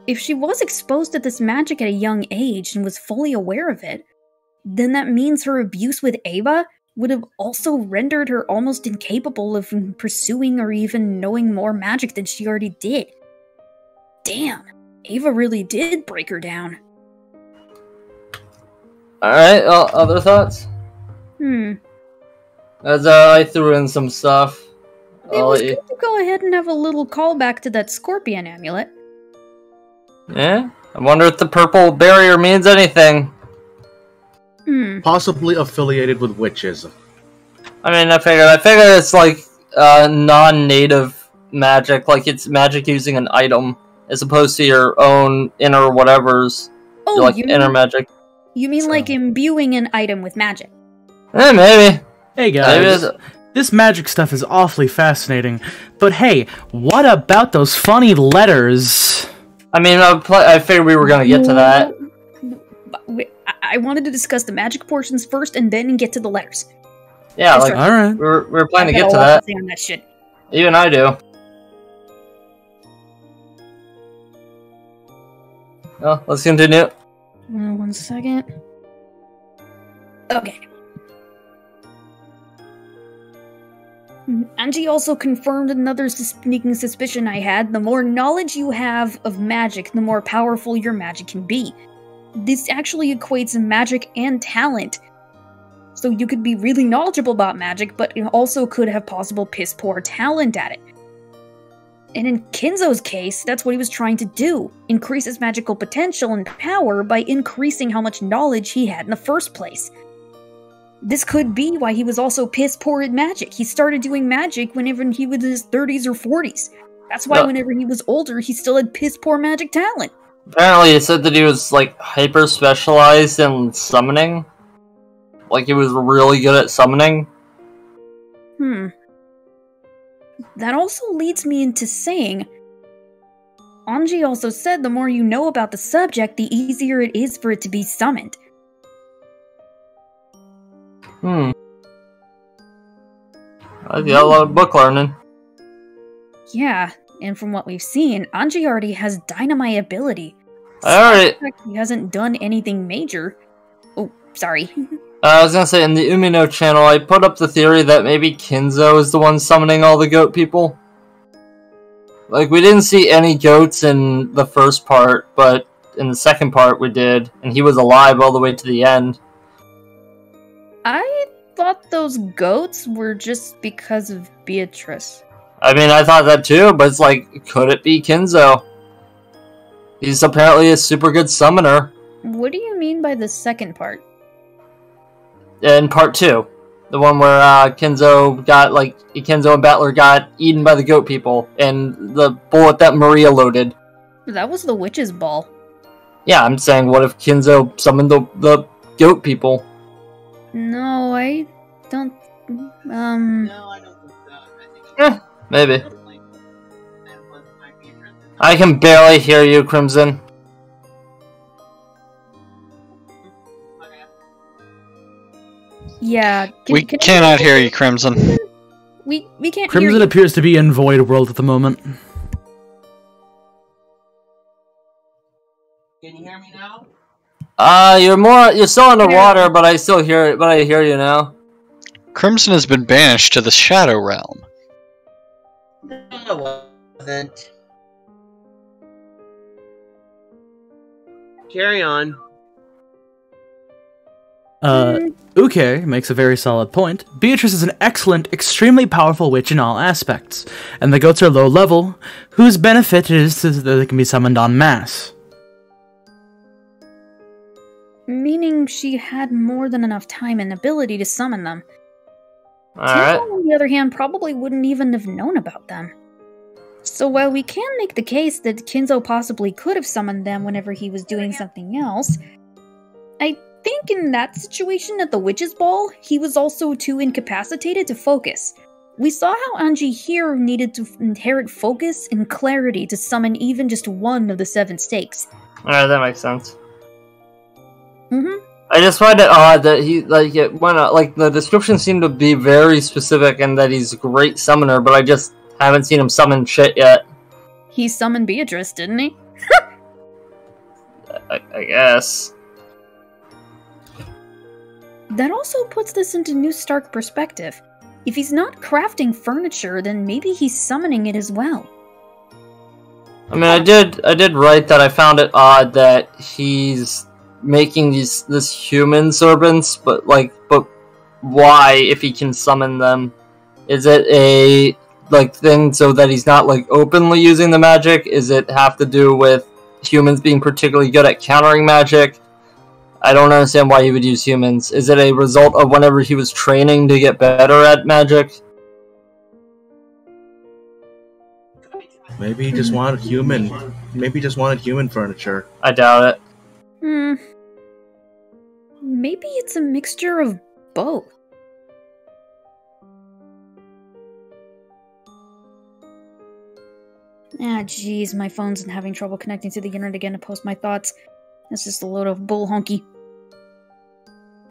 If she was exposed to this magic at a young age and was fully aware of it, then that means her abuse with Ava would have also rendered her almost incapable of pursuing or even knowing more magic than she already did. Damn, Ava really did break her down. Alright, other thoughts? As I threw in some stuff. It was good to go ahead and have a little callback to that scorpion amulet. Yeah? I wonder if the purple barrier means anything. Possibly affiliated with witches. I mean, I figure it's like non-native magic, like it's magic using an item, as opposed to your own inner whatevers. Oh, like inner magic. You mean like imbuing an item with magic? Maybe. Hey guys, this magic stuff is awfully fascinating, but hey, what about those funny letters? I mean, I figured we were gonna get to that. I wanted to discuss the magic portions first and then get to the letters. Yeah, like, alright. We're planning to I get to got a lot that. to say on that shit. Even I do. Oh, let's continue. One second. Okay. Angie also confirmed another sneaking suspicion I had. The more knowledge you have of magic, the more powerful your magic can be. This actually equates magic and talent. So you could be really knowledgeable about magic, but you also could have possible piss-poor talent at it. And in Kinzo's case, that's what he was trying to do. Increase his magical potential and power by increasing how much knowledge he had in the first place. This could be why he was also piss-poor at magic. He started doing magic whenever he was in his 30s or 40s. That's why whenever he was older, he still had piss-poor magic talent. Apparently, it said that he was, like, hyper-specialized in summoning. Like, he was really good at summoning. That also leads me into saying, Anji also said the more you know about the subject, the easier it is for it to be summoned. I got a lot of book learning. Yeah, and from what we've seen, Anji already has dynamite ability. He hasn't done anything major. Oh, sorry. I was gonna say, in the Umino channel, I put up the theory that maybe Kinzo is the one summoning all the goat people. Like, we didn't see any goats in the first part, but in the second part we did, and he was alive all the way to the end. I thought those goats were just because of Beatrice. I mean, I thought that too, but it's like, could it be Kinzo? He's apparently a super good summoner. What do you mean by the second part? In part 2. The one where Kinzo and Battler got eaten by the goat people, and the bullet that Maria loaded. That was the witch's ball. Yeah, I'm saying, what if Kinzo summoned the goat people? No, I don't... Maybe. I can barely hear you, Crimson. Yeah. We cannot hear you, Crimson. We can't hear Crimson you. appears to be in Void World at the moment. Can you hear me now? You're still underwater, but I still hear it, but I hear you now. Crimson has been banished to the Shadow Realm. No, I wasn't. Carry on. Uke makes a very solid point. Beatrice is an excellent, extremely powerful witch in all aspects, and the goats are low level, whose benefit is that they can be summoned en masse. Meaning she had more than enough time and ability to summon them. Alright. Kinzo, on the other hand, probably wouldn't even have known about them. So while we can make the case that Kinzo possibly could have summoned them whenever he was doing something else, I think in that situation at the Witch's Ball, he was also too incapacitated to focus. We saw how Anji here needed to inherit focus and clarity to summon even just one of the 7 stakes. Alright, that makes sense. Mm-hmm. I just find it odd that he, the description seemed to be very specific and that he's a great summoner, but I just haven't seen him summon shit yet. He summoned Beatrice, didn't he? I guess. That also puts this into new stark perspective. If he's not crafting furniture, then maybe he's summoning it as well. I mean, I did write that I found it odd that he's making this human servants, but why if he can summon them? Is it a thing so that he's not openly using the magic? Is it have to do with humans being particularly good at countering magic? I don't understand why he would use humans. Is it a result of whenever he was training to get better at magic? Maybe he just wanted human. Maybe he just wanted human furniture. I doubt it. Maybe it's a mixture of both. Ah, jeez, my phone's having trouble connecting to the internet again to post my thoughts. That's just a load of bull honky.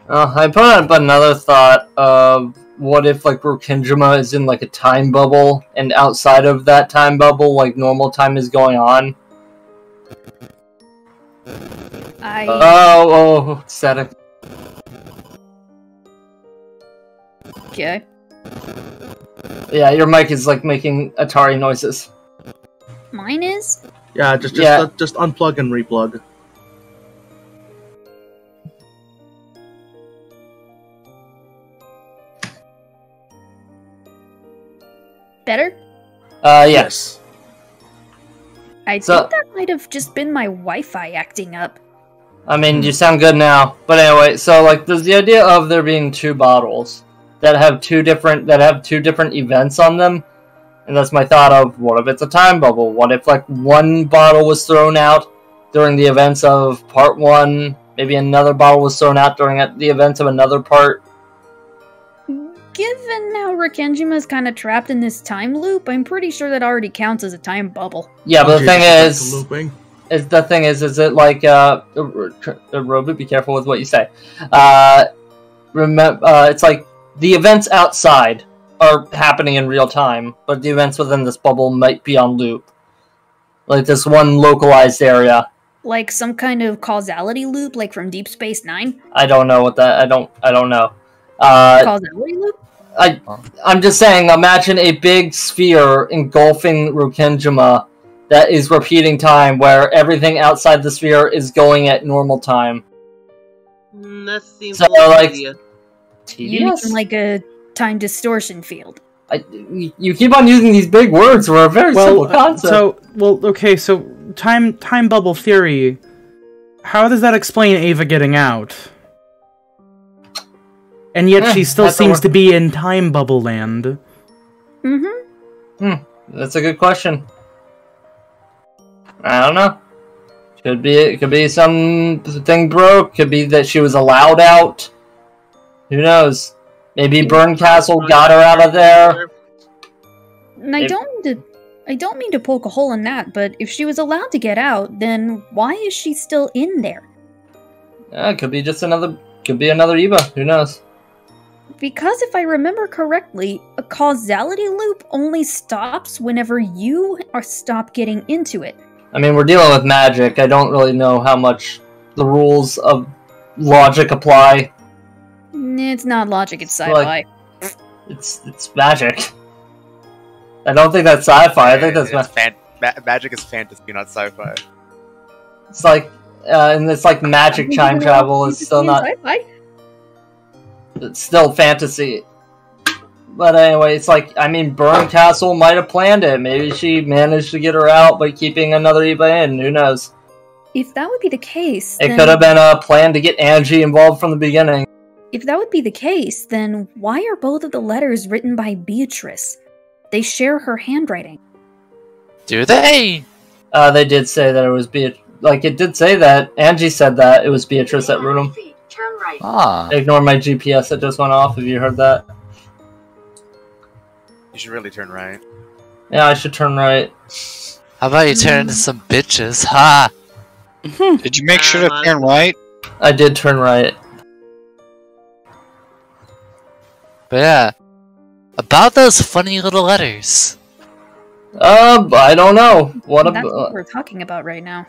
I put up another thought of what if Rokenjima is in a time bubble, and outside of that time bubble, normal time is going on. Oh, static. Okay. Yeah, your mic is making Atari noises. Mine is? Yeah, just unplug and replug. Better? Yes. I think that might have just been my Wi-Fi acting up. I mean, you sound good now. But anyway, so there's the idea of there being two bottles that have two different events on them. And that's my thought of, what if it's a time bubble? What if one bottle was thrown out during the events of part 1, maybe another bottle was thrown out during the events of another part? Given how Rokenjima's kind of trapped in this time loop, I'm pretty sure that already counts as a time bubble. Yeah, but the thing is, is it Robot, be careful with what you say. Remember, it's the events outside are happening in real time, but the events within this bubble might be on loop. This one localized area. Like some kind of causality loop, like from Deep Space Nine? I don't know what that, I don't know. Causality loop? I'm just saying, imagine a big sphere engulfing Rokenjima that is repeating time, where everything outside the sphere is going at normal time. That seems so, tedious. You mean a time distortion field? You keep on using these big words for a very simple concept. So time bubble theory. How does that explain Ava getting out? And yet she still seems to be in time bubble land. That's a good question. I don't know. It could be something broke. Could be that she was allowed out. Who knows? Maybe Burn Castle got her out of there. And I don't mean to poke a hole in that, but if she was allowed to get out, then why is she still in there? Yeah, it could be just another Eva. Who knows? Because if I remember correctly, a causality loop only stops whenever you stop getting into it. I mean, we're dealing with magic. I don't really know how much the rules of logic apply. It's not logic, it's sci-fi. It's magic. I don't think that's sci-fi. I think that's magic is fantasy, not sci-fi. It's and it's magic time travel is still not. Sci-fi. It's still fantasy. But anyway, it's Burn Castle might have planned it. Maybe she managed to get her out by keeping another Eva in. Who knows? If that would be the case, it could have been a plan to get Angie involved from the beginning. If that would be the case, then why are both of the letters written by Beatrice? They share her handwriting. Do they? They did say that it was Beatrice. It did say that. Angie said that it was Beatrice that wrote them. Turn right. Ah. Ignore my GPS that just went off. Have you heard that? You should really turn right. Yeah, I should turn right. How about you turn into some bitches, ha? Did you make sure to turn right? I did turn right. But yeah, about those funny little letters. I don't know. That's what we're talking about right now.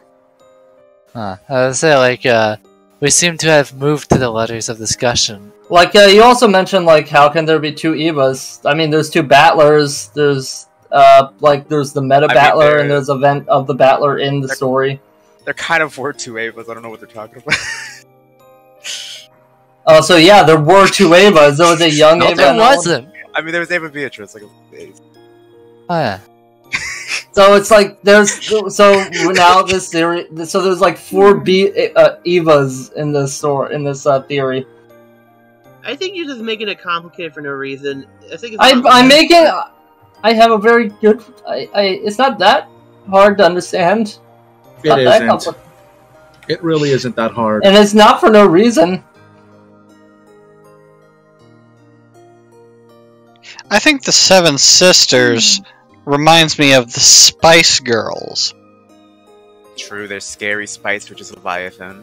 I would say We seem to have moved to the letters of discussion. Like, you also mentioned, like, how can there be two Evas? I mean, there's two Battlers, there's, there's the meta Battler, and there's event of the Battler in the story. There kind of were two Avas, I don't know what they're talking about. Oh, so yeah, there were two Avas. There was a young Ava. There wasn't. I mean, there was Ava Beatrice, like, Oh, yeah. So it's like, so now this theory, so there's like 4 Evas in this theory. I think you're just making it complicated for no reason. I think I have a very good, it's not that hard to understand. It isn't. It really isn't that hard. And it's not for no reason. I think the Seven Sisters reminds me of the Spice Girls. True, there's Scary Spice, which is Leviathan.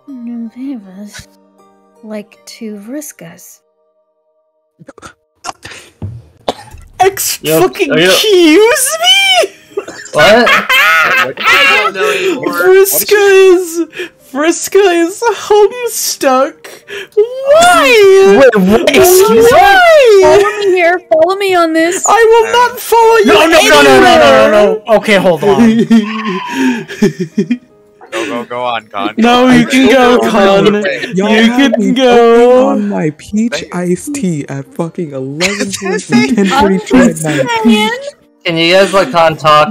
No, Evas. Like 2 Vriskas. Fucking excuse me? What? I don't know anymore. Vriska is homestuck. Why? Wait, excuse me? Follow me here. Follow me on this. I will not follow you. No. Okay, hold on. Go on, Con. No, you can go, Con. Y'all You have can me go. on my peach iced tea at fucking 11:10:42 at night. Can you guys let Con talk?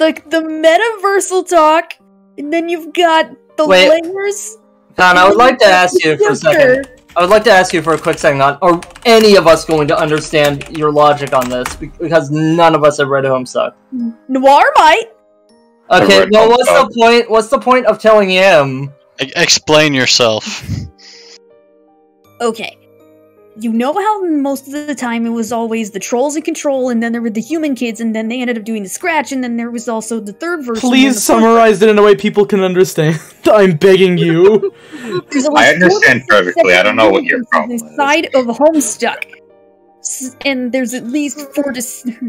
Like the metaversal talk, and then you've got the layers. Con, I would like to ask you for a second. I would like to ask you for a quick second. Are any of us going to understand your logic on this? Because none of us have read Homestuck. Noir might. Okay, well, what's the point? What's the point of telling him? Explain yourself. Okay. You know how most of the time it was always the trolls in control, and then there were the human kids, and then they ended up doing the scratch, and then there was also the third version. Please summarize it in a way people can understand. I'm begging you. I understand perfectly. I don't know what your problem is. The side of Homestuck, and there's at least 4 at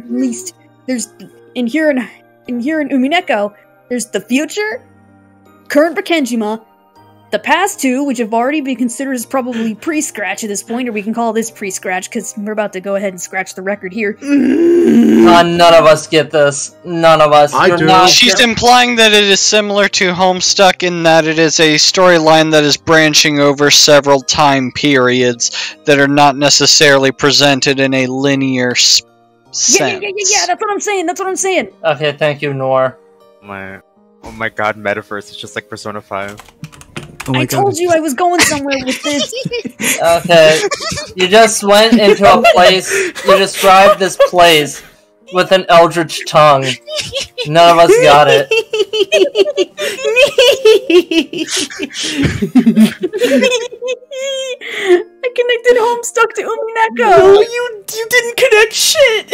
least there's in here in Umineko. There's the future, current Bakenjima, the past 2, which have already been considered as probably pre-scratch at this point, or we can call this pre-scratch, because we're about to go ahead and scratch the record here. None of us get this. None of us. I do. She's implying that it is similar to Homestuck in that it is a storyline that is branching over several time periods that are not necessarily presented in a linear sense. Yeah, that's what I'm saying. Okay, thank you, Nor. Oh my god, Metaverse is just like Persona 5. I told you I was going somewhere with this. Okay, you just went into a place, you described this place with an eldritch tongue. None of us got it. I connected Homestuck to Umineko. No, you didn't connect shit.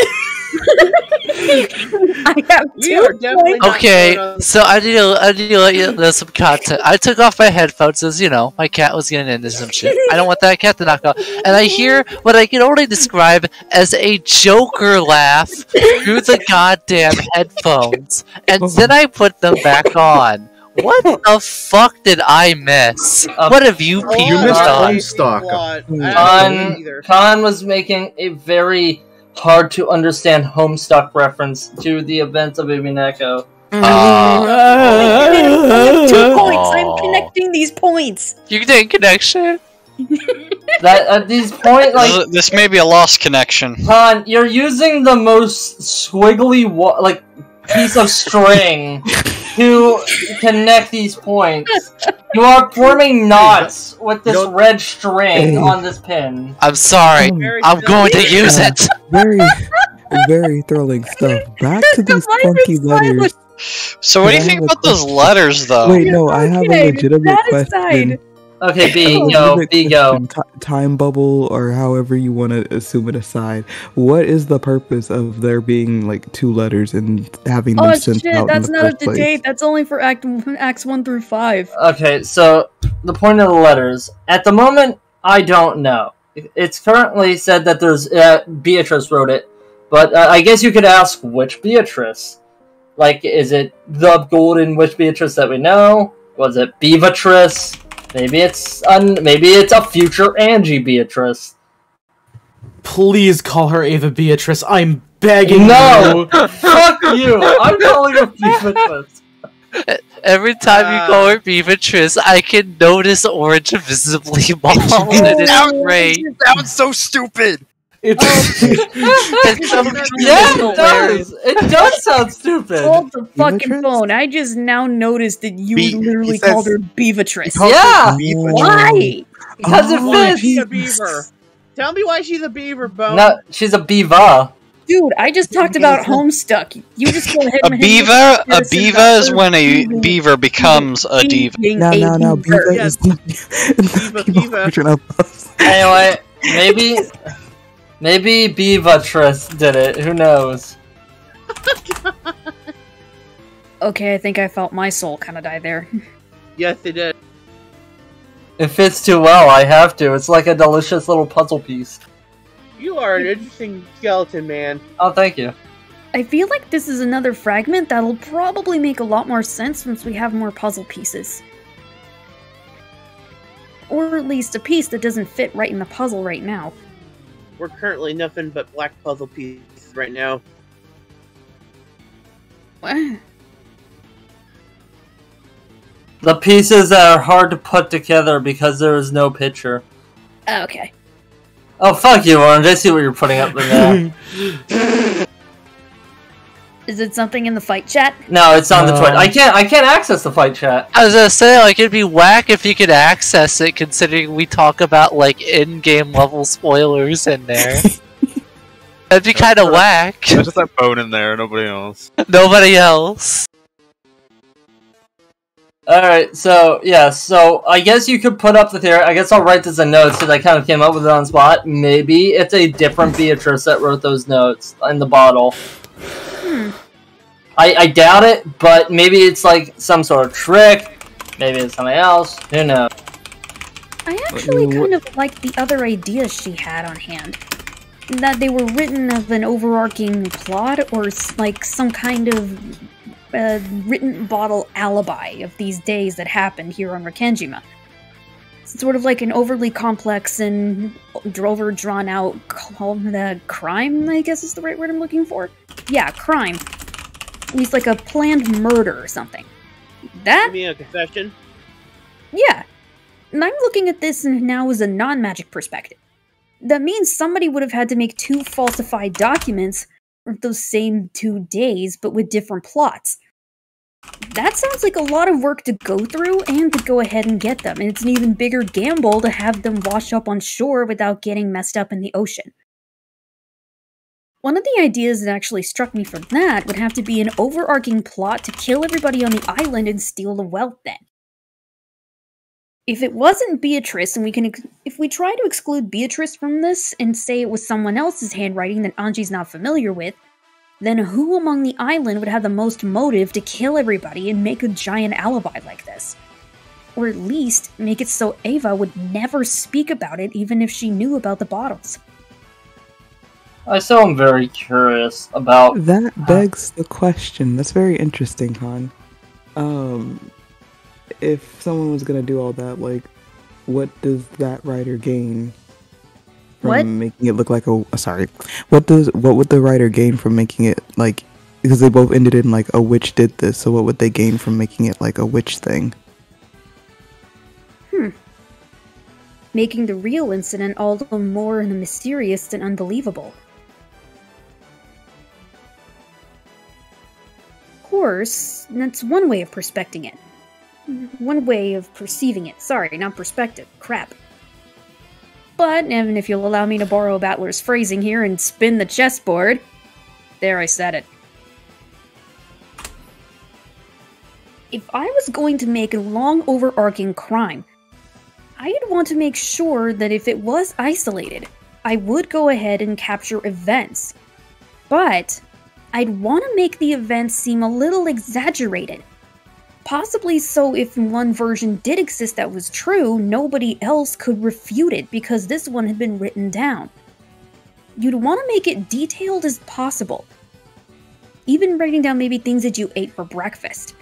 I have 2 points. Okay, so I need to let you know some content. I took off my headphones as, you know, my cat was getting into some shit. I don't want that cat to knock out. And I hear what I can only describe as a Joker laugh through the goddamn headphones. And then I put them back on. What the fuck did I miss? What have you people done? Khan was making a very hard to understand Homestuck reference to the events of Umineko. I have 2 points. I'm connecting these points. You didn't connect shit. That at these points, like this may be a lost connection. Han, you're using the most squiggly piece of string to connect these points. You are forming knots with this red string on this pin. I'm sorry. I'm going to use it. Very thrilling stuff. Back to these funky letters. So what do you think about those letters, though? Wait, no, I have a legitimate question. Okay, B, go. Time bubble, or however you want to assume it aside. What is the purpose of there being like 2 letters and having them sent out? That's in the not first up to place? date. That's only for acts 1 through 5. Okay, so the point of the letters. At the moment, I don't know. It's currently said that there's Beatrice wrote it, but I guess you could ask which Beatrice. Like, is it the Golden Witch Beatrice that we know? Was it Beatrice? Maybe it's a future Angie Beatrice. Please call her Ava Beatrice. I'm begging No! you. Fuck you! I'm calling her Beatrice. Every time you call her Beatrice, I can notice orange visibly mauled, and it's great. It sounds so stupid! Yeah, it does! It does sound stupid! Hold the fucking phone. I just now noticed that you literally says- called her Beatrice. Yeah! Why? Because it fits! She's a beaver. Tell me why she's a beaver, Bone. No, she's a beaver. Dude, I just talked about Homestuck. You just go ahead A and beaver is when a beaver becomes a diva. No, Beaver Yes. is the Beaver. version of us. Anyway, maybe Beatrice did it. Who knows? Okay, I think I felt my soul kind of die there. Yes, it did. It fits too well. I have to. It's like a delicious little puzzle piece. You are an interesting skeleton, man. Oh, thank you. I feel like this is another fragment that'll probably make a lot more sense once we have more puzzle pieces. Or at least a piece that doesn't fit right in the puzzle right now. We're currently nothing but black puzzle pieces right now. What? The pieces that are hard to put together because there is no picture. Okay. Oh, fuck you, Orange. I see what you're putting up there. Is it something in the fight chat? No, it's on the Twitch. I can't access the fight chat. I was gonna say, like, it'd be whack if you could access it, considering we talk about, like, in-game level spoilers in there. That'd be kind of whack. There's just that Bone in there, nobody else. Nobody else. Alright, so, yeah, so I guess you could put up the theory. I guess I'll write this in notes because I kind of came up with it on the spot. Maybe it's a different Beatrice that wrote those notes in the bottle. I doubt it, but maybe it's like some sort of trick. Maybe it's something else. Who knows? I actually kind of liked the other ideas she had on hand. That they were written of an overarching plot or like some kind of written bottle alibi of these days that happened here on Rakenjima. It's sort of like an overly complex and drawn out crime, I guess is the right word I'm looking for. Yeah, crime. At least like a planned murder or something. That? Give me a confession. Yeah. And I'm looking at this now as a non-magic perspective. That means somebody would have had to make 2 falsified documents for those same 2 days, but with different plots. That sounds like a lot of work to go through and to go ahead and get them, and it's an even bigger gamble to have them wash up on shore without getting messed up in the ocean. One of the ideas that actually struck me for that would have to be an overarching plot to kill everybody on the island and steal the wealth then. If it wasn't Beatrice, and if we try to exclude Beatrice from this and say it was someone else's handwriting that Anji's not familiar with, then who among the island would have the most motive to kill everybody and make a giant alibi like this? Or at least make it so Ava would never speak about it even if she knew about the bottles. I still am very curious about... That begs the question. That's very interesting, Han. If someone was gonna do all that, like, what does that writer gain from making it look like a... Sorry. What would the writer gain from making it, like... Because they both ended in, like, a witch did this, so what would they gain from making it, like, a witch thing? Making the real incident all the more mysterious and unbelievable. Of course, that's one way of perspecting it. One way of perceiving it. Sorry, not perspective. Crap. But, even if you'll allow me to borrow a battler's phrasing here and spin the chessboard... There, I said it. If I was going to make a long overarching crime, I'd want to make sure that if it was isolated, I would go ahead and capture events. But I'd want to make the events seem a little exaggerated. Possibly so if one version did exist that was true, nobody else could refute it because this one had been written down. You'd want to make it detailed as possible. Even writing down maybe things that you ate for breakfast.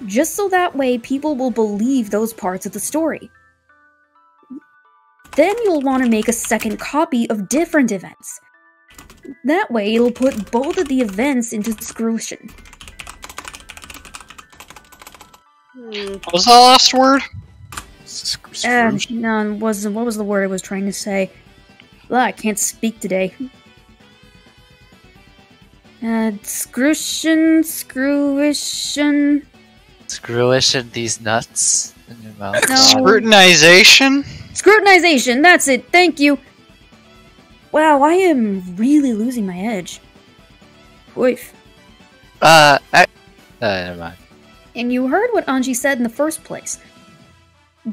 Just so that way people will believe those parts of the story. Then you'll want to make a second copy of different events. That way it'll put both of the events into description. What was that last word? No, what was the word I was trying to say? Well, I can't speak today. Scruition. Screwish these nuts in your mouth. No. Scrutinization? Scrutinization, that's it, thank you! Wow, I am really losing my edge. Oof. Never mind. And you heard what Anji said in the first place.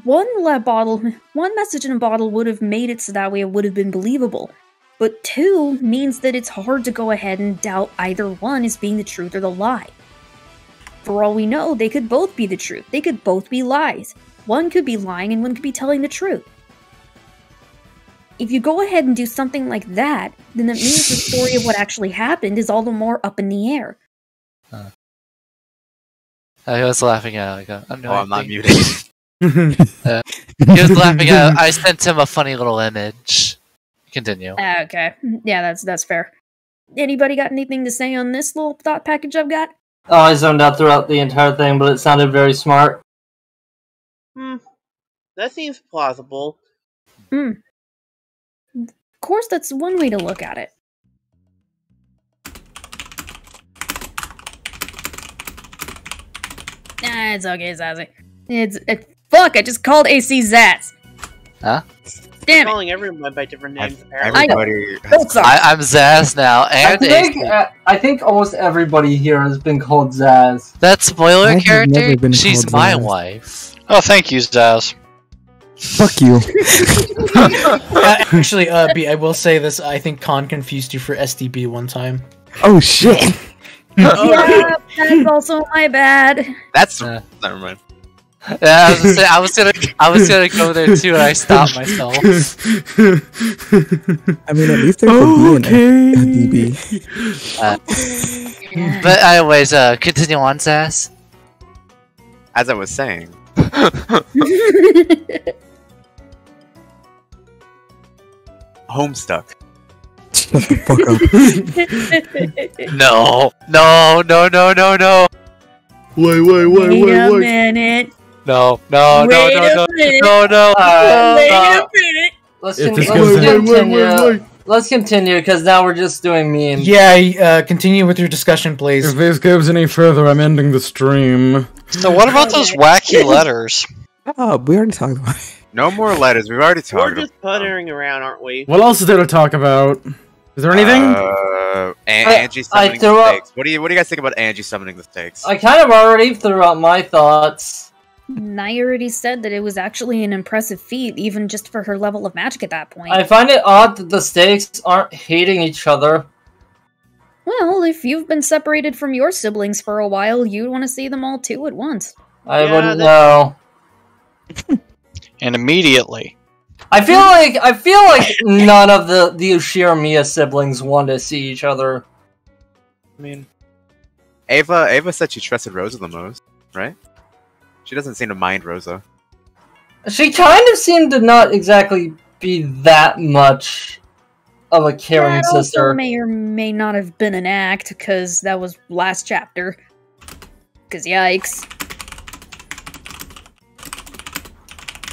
One message in a bottle would have made it so that way it would have been believable. But two means that it's hard to go ahead and doubt either one as being the truth or the lie. For all we know, they could both be the truth. They could both be lies. One could be lying and one could be telling the truth. If you go ahead and do something like that, then that means the story of what actually happened is all the more up in the air. I was laughing at it. I'm not muted. He was laughing at it. I sent him a funny little image. Continue. Okay. Yeah, that's fair. Anybody got anything to say on this little thought package I've got? Oh, I zoned out throughout the entire thing, but it sounded very smart. That seems plausible. Of course, that's one way to look at it. Nah, it's okay, Zazzy. Fuck, I just called AC Zaz. Huh? Damn it. Calling everyone by different names, apparently. I'm Zaz now, and I think almost everybody here has been called Zaz. that spoiler I have never character, been she's called my Zaz. wife. Oh, thank you, Zaz. Fuck you. Actually, B, I will say this. I think Khan confused you for SDB one time. Oh shit. Yeah, that's also my bad. That's never mind. Yeah, I was gonna say, I was gonna go there too, and I stopped myself. I mean, at least there's a DB. But anyways, continue on, Zaz. As I was saying. Homestuck. Shut the fuck up. No. Wait. Wait a minute. No. Wait a minute. Wait a minute. Let's continue, because now we're just doing memes. Yeah, continue with your discussion, please. If this goes any further, I'm ending the stream. So what about those wacky letters? Oh, we already talked about it. No more letters. We've already We're talked about just puttering around, aren't we? What else is there to talk about? Is there anything? Angie summoning the stakes. What do you guys think about Angie summoning the stakes? I kind of already threw out my thoughts. I already said that it was actually an impressive feat, even just for her level of magic at that point. I find it odd that the stakes aren't hating each other. Well, if you've been separated from your siblings for a while, you'd want to see them all two at once. I wouldn't know. And immediately. I feel like none of the Ushiramiya siblings want to see each other. I mean, Ava said she trusted Rosa the most, right? She doesn't seem to mind Rosa. She kind of seemed to not exactly be that much of a caring That also sister. may or may not have been an act, because that was last chapter. Because yikes.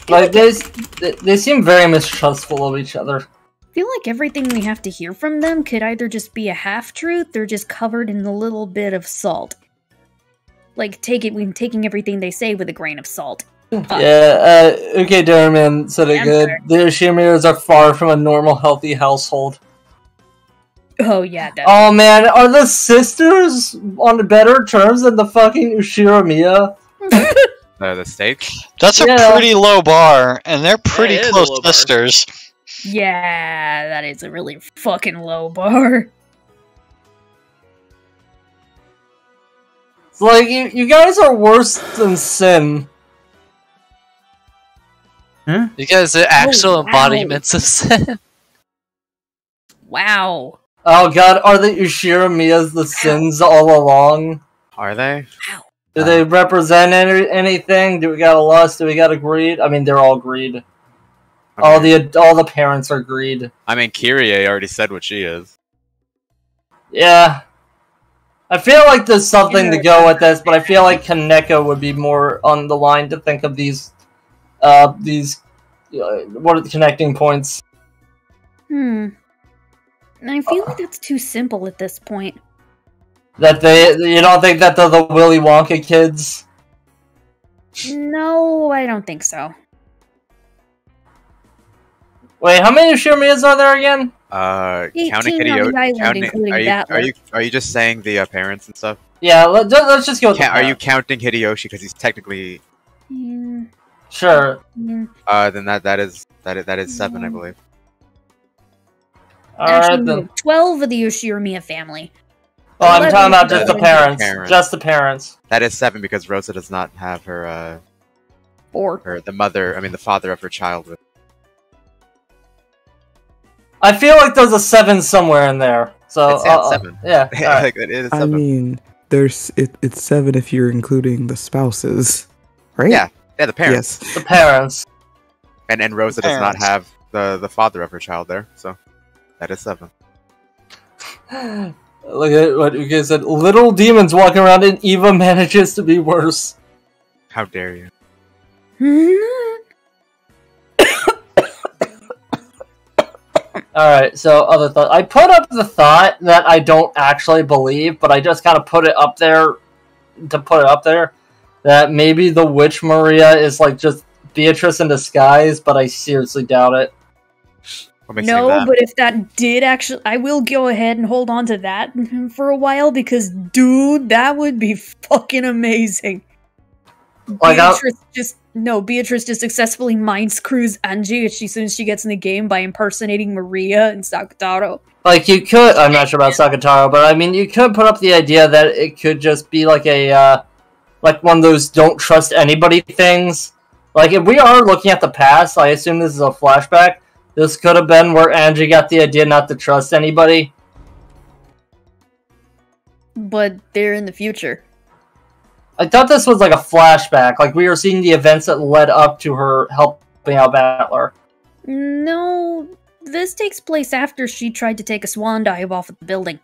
Like, they seem very mistrustful of each other. I feel like everything we have to hear from them could either just be a half-truth or just covered in a little bit of salt. Like, taking everything they say with a grain of salt. Yeah, okay, Darman said it I'm good. sorry. The Ushiramiras are far from a normal, healthy household. Oh, yeah, definitely. Oh man, are the sisters on better terms than the fucking Ushiramiya? The stakes? That's a pretty low bar, and they're pretty is a close low bar. sisters. Yeah, that is a really fucking low bar. It's like, you guys are worse than Sin. Huh? You guys are actual wow. embodiments of sin. Wow. Oh god, are the Ushiramiyas the Sins all along? Are they? Do they represent anything? Do we got a lust? Do we got a greed? I mean, they're all greed. All the parents are greed. I mean, Kyrie already said what she is. Yeah. I feel like there's something to go with this, but I feel like Kaneko would be more on the line to think of these, what are the connecting points? I feel like that's too simple at this point. That you don't think that they're the Willy Wonka kids? No, I don't think so. Wait, how many Shiromiyas are there again? Counting Hideyoshi. Are you just saying the parents and stuff? Yeah, let's just go with Are you counting Hideyoshi because he's technically? Sure. Then that is 7, I believe. Actually, no, 12 of the Yoshirimiya family. Oh, I'm talking about just the parents. Just the parents. That is 7 because Rosa does not have her. The father of her child with. I feel like there's a 7 somewhere in there. So it's 7. Yeah. Like, it is 7. I mean, it's 7 if you're including the spouses, right? Yeah, the parents. Yes. The parents. And Rosa does not have the father of her child there, so that is 7. Look at what you guys said. Little demons walking around and Eva manages to be worse. How dare you? Alright, so other thought. I put up the thought that I don't actually believe, but I just kind of put it up there to put it up there. That maybe the Witch Maria is like just Beatrice in disguise, but I seriously doubt it. No, but if that did actually, I will go ahead and hold on to that for a while because, dude, that would be fucking amazing. Beatrice just successfully mind screws Angie as soon as she gets in the game by impersonating Maria and Sakataro. Like, you could, I'm not sure about Sakataro, but I mean, you could put up the idea that it could just be like a, like one of those don't trust anybody things. Like, if we are looking at the past, I assume this is a flashback. This could have been where Angie got the idea not to trust anybody. But they're in the future. I thought this was like a flashback. Like, we were seeing the events that led up to her helping out Battler. No, this takes place after she tried to take a swan dive off of the building.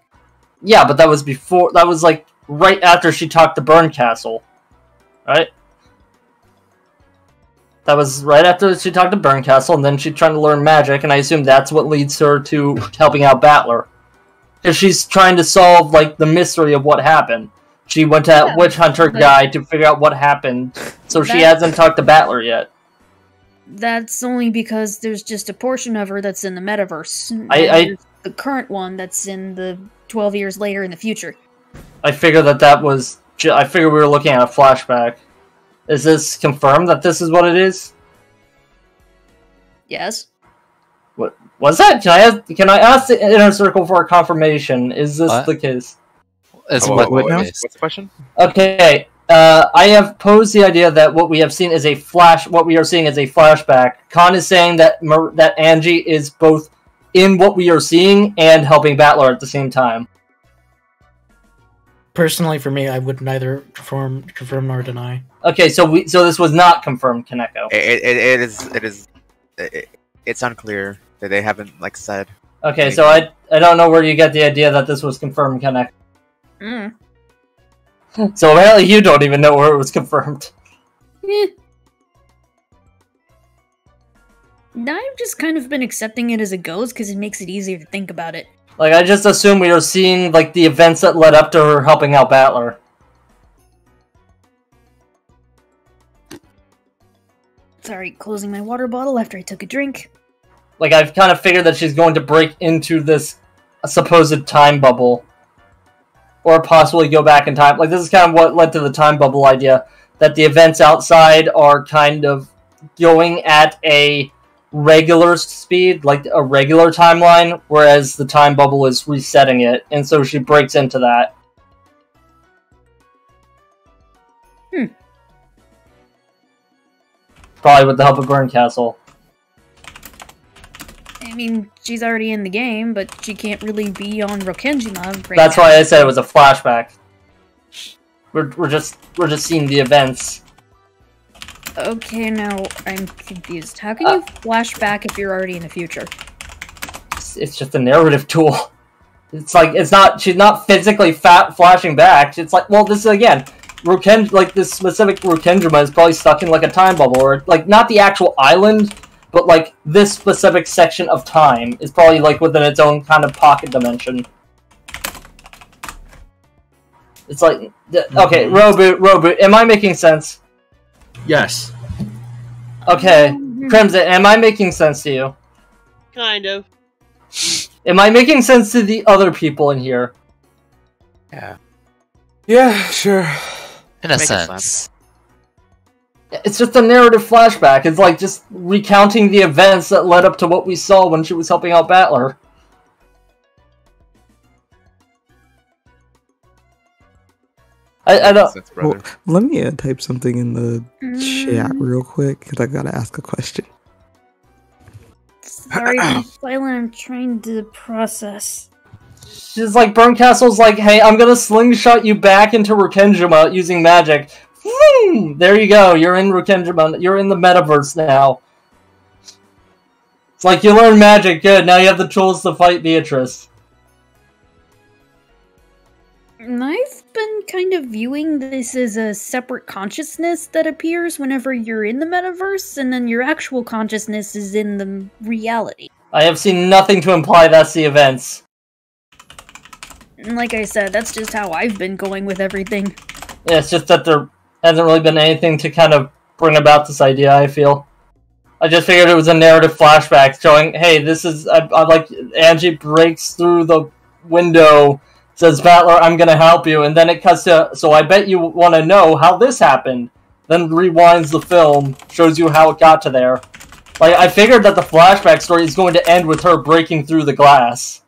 Yeah, but that was before. That was like right after she talked to Burn Castle. Right? That was right after she talked to Burn Castle, and then she's trying to learn magic, and I assume that's what leads her to helping out Battler. If she's trying to solve, like, the mystery of what happened. She went to that witch hunter guy to figure out what happened, so she hasn't talked to Battler yet. That's only because there's just a portion of her that's in the metaverse. There's the current one that's in the 12 years later in the future. I figured that was... I figured we were looking at a flashback. Is this confirmed that this is what it is? Yes. What was that? Can I ask the inner circle for a confirmation? Is this the case? What's the question? Okay. I have posed the idea that what we have seen is what we are seeing is a flashback. Khan is saying that that Angie is both in what we are seeing and helping Battler at the same time. Personally, for me, I would neither confirm nor deny. Okay, so this was not confirmed, Kaneko. It's unclear that they haven't said. Okay, so I don't know where you get the idea that this was confirmed, Kaneko. So apparently you don't even know where it was confirmed. I've just kind of been accepting it as it goes because it makes it easier to think about it. Like, I just assume we are seeing, the events that led up to her helping out Battler. Sorry, closing my water bottle after I took a drink. Like, I've kind of figured that she's going to break into this supposed time bubble. Or possibly go back in time. Like, this is kind of what led to the time bubble idea. That the events outside are kind of going at a regular speed, like a regular timeline, whereas the time bubble is resetting it, and so she breaks into that. Probably with the help of Burn Castle. I mean, she's already in the game, but she can't really be on Rokenjima right That's now. why I said it was a flashback. We're just seeing the events. Okay, now I'm confused. How can you flash back if you're already in the future? It's just a narrative tool. It's like she's not physically flashing back. It's like, well, this is again, like this specific Rukenjima is probably stuck in like a time bubble, or like not the actual island, but like this specific section of time is probably like within its own kind of pocket dimension. It's like, okay, Roboot, am I making sense? Yes. Okay, Crimson, am I making sense to you? Kind of. Am I making sense to the other people in here? Yeah. Yeah, sure. In a sense. It's just a narrative flashback. It's like just recounting the events that led up to what we saw when she was helping out Battler. I don't... Well, let me type something in the chat real quick, because I gotta ask a question. Sorry, I'm silent. I'm trying to process. She's like, Burncastle's like, hey, I'm gonna slingshot you back into Rukenjima using magic. There you go, you're in Rukenjima, you're in the metaverse now. It's like, you learn magic, good, now you have the tools to fight Beatrice. I've been kind of viewing this as a separate consciousness that appears whenever you're in the metaverse, and then your actual consciousness is in the reality. I have seen nothing to imply that's the events. And like I said, that's just how I've been going with everything. Yeah, it's just that there hasn't really been anything to kind of bring about this idea, I feel. I just figured it was a narrative flashback showing, hey, this is, I like, Angie breaks through the window, says, Battler, I'm gonna help you, and then it cuts to, so I bet you want to know how this happened. Then rewinds the film, shows you how it got to there. Like, I figured that the flashback story is going to end with her breaking through the glass.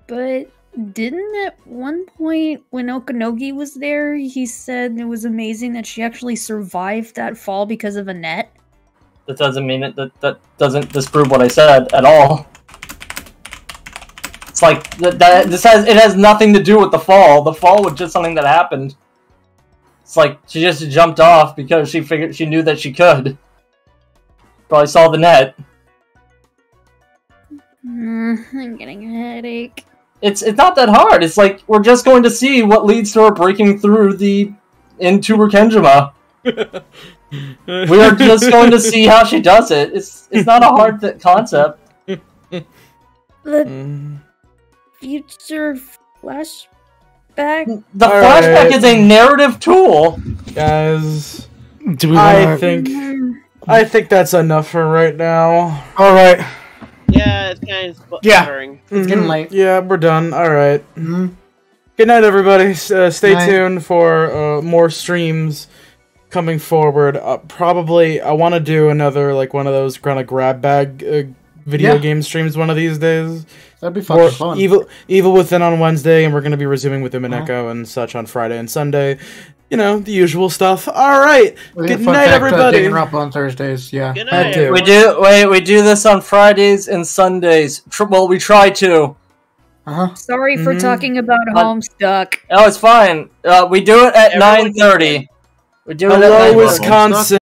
But didn't at one point, when Okanogi was there, he said it was amazing that she actually survived that fall because of a net? That doesn't mean it. That doesn't disprove what I said at all. It's like it has nothing to do with the fall. The fall was just something that happened. It's like she just jumped off because she knew that she could. Probably saw the net. I'm getting a headache. It's not that hard. It's like we're just going to see what leads to her breaking through into Rukenjima. We are just going to see how she does it. It's not a hard concept. The future flashback? The flashback is a narrative tool. Guys, do we I think that's enough for right now. Alright. Yeah, it's kind of boring. It's getting late. Yeah, we're done. Alright. Good night, everybody. Stay tuned for more streams coming forward. Probably, I want to do another, like, one of those kind of grab bag video game streams one of these days. That'd be fucking fun. Evil Within on Wednesday, and we're going to be resuming with Umineko and such on Friday and Sunday. You know, the usual stuff. Alright, good night, everybody. Digging up on Thursdays, yeah. Good night. We do this on Fridays and Sundays. Well, we try to. Sorry for talking about Homestuck. Oh, it's fine. We do it at 9:30. We do it at 9:30. Wisconsin.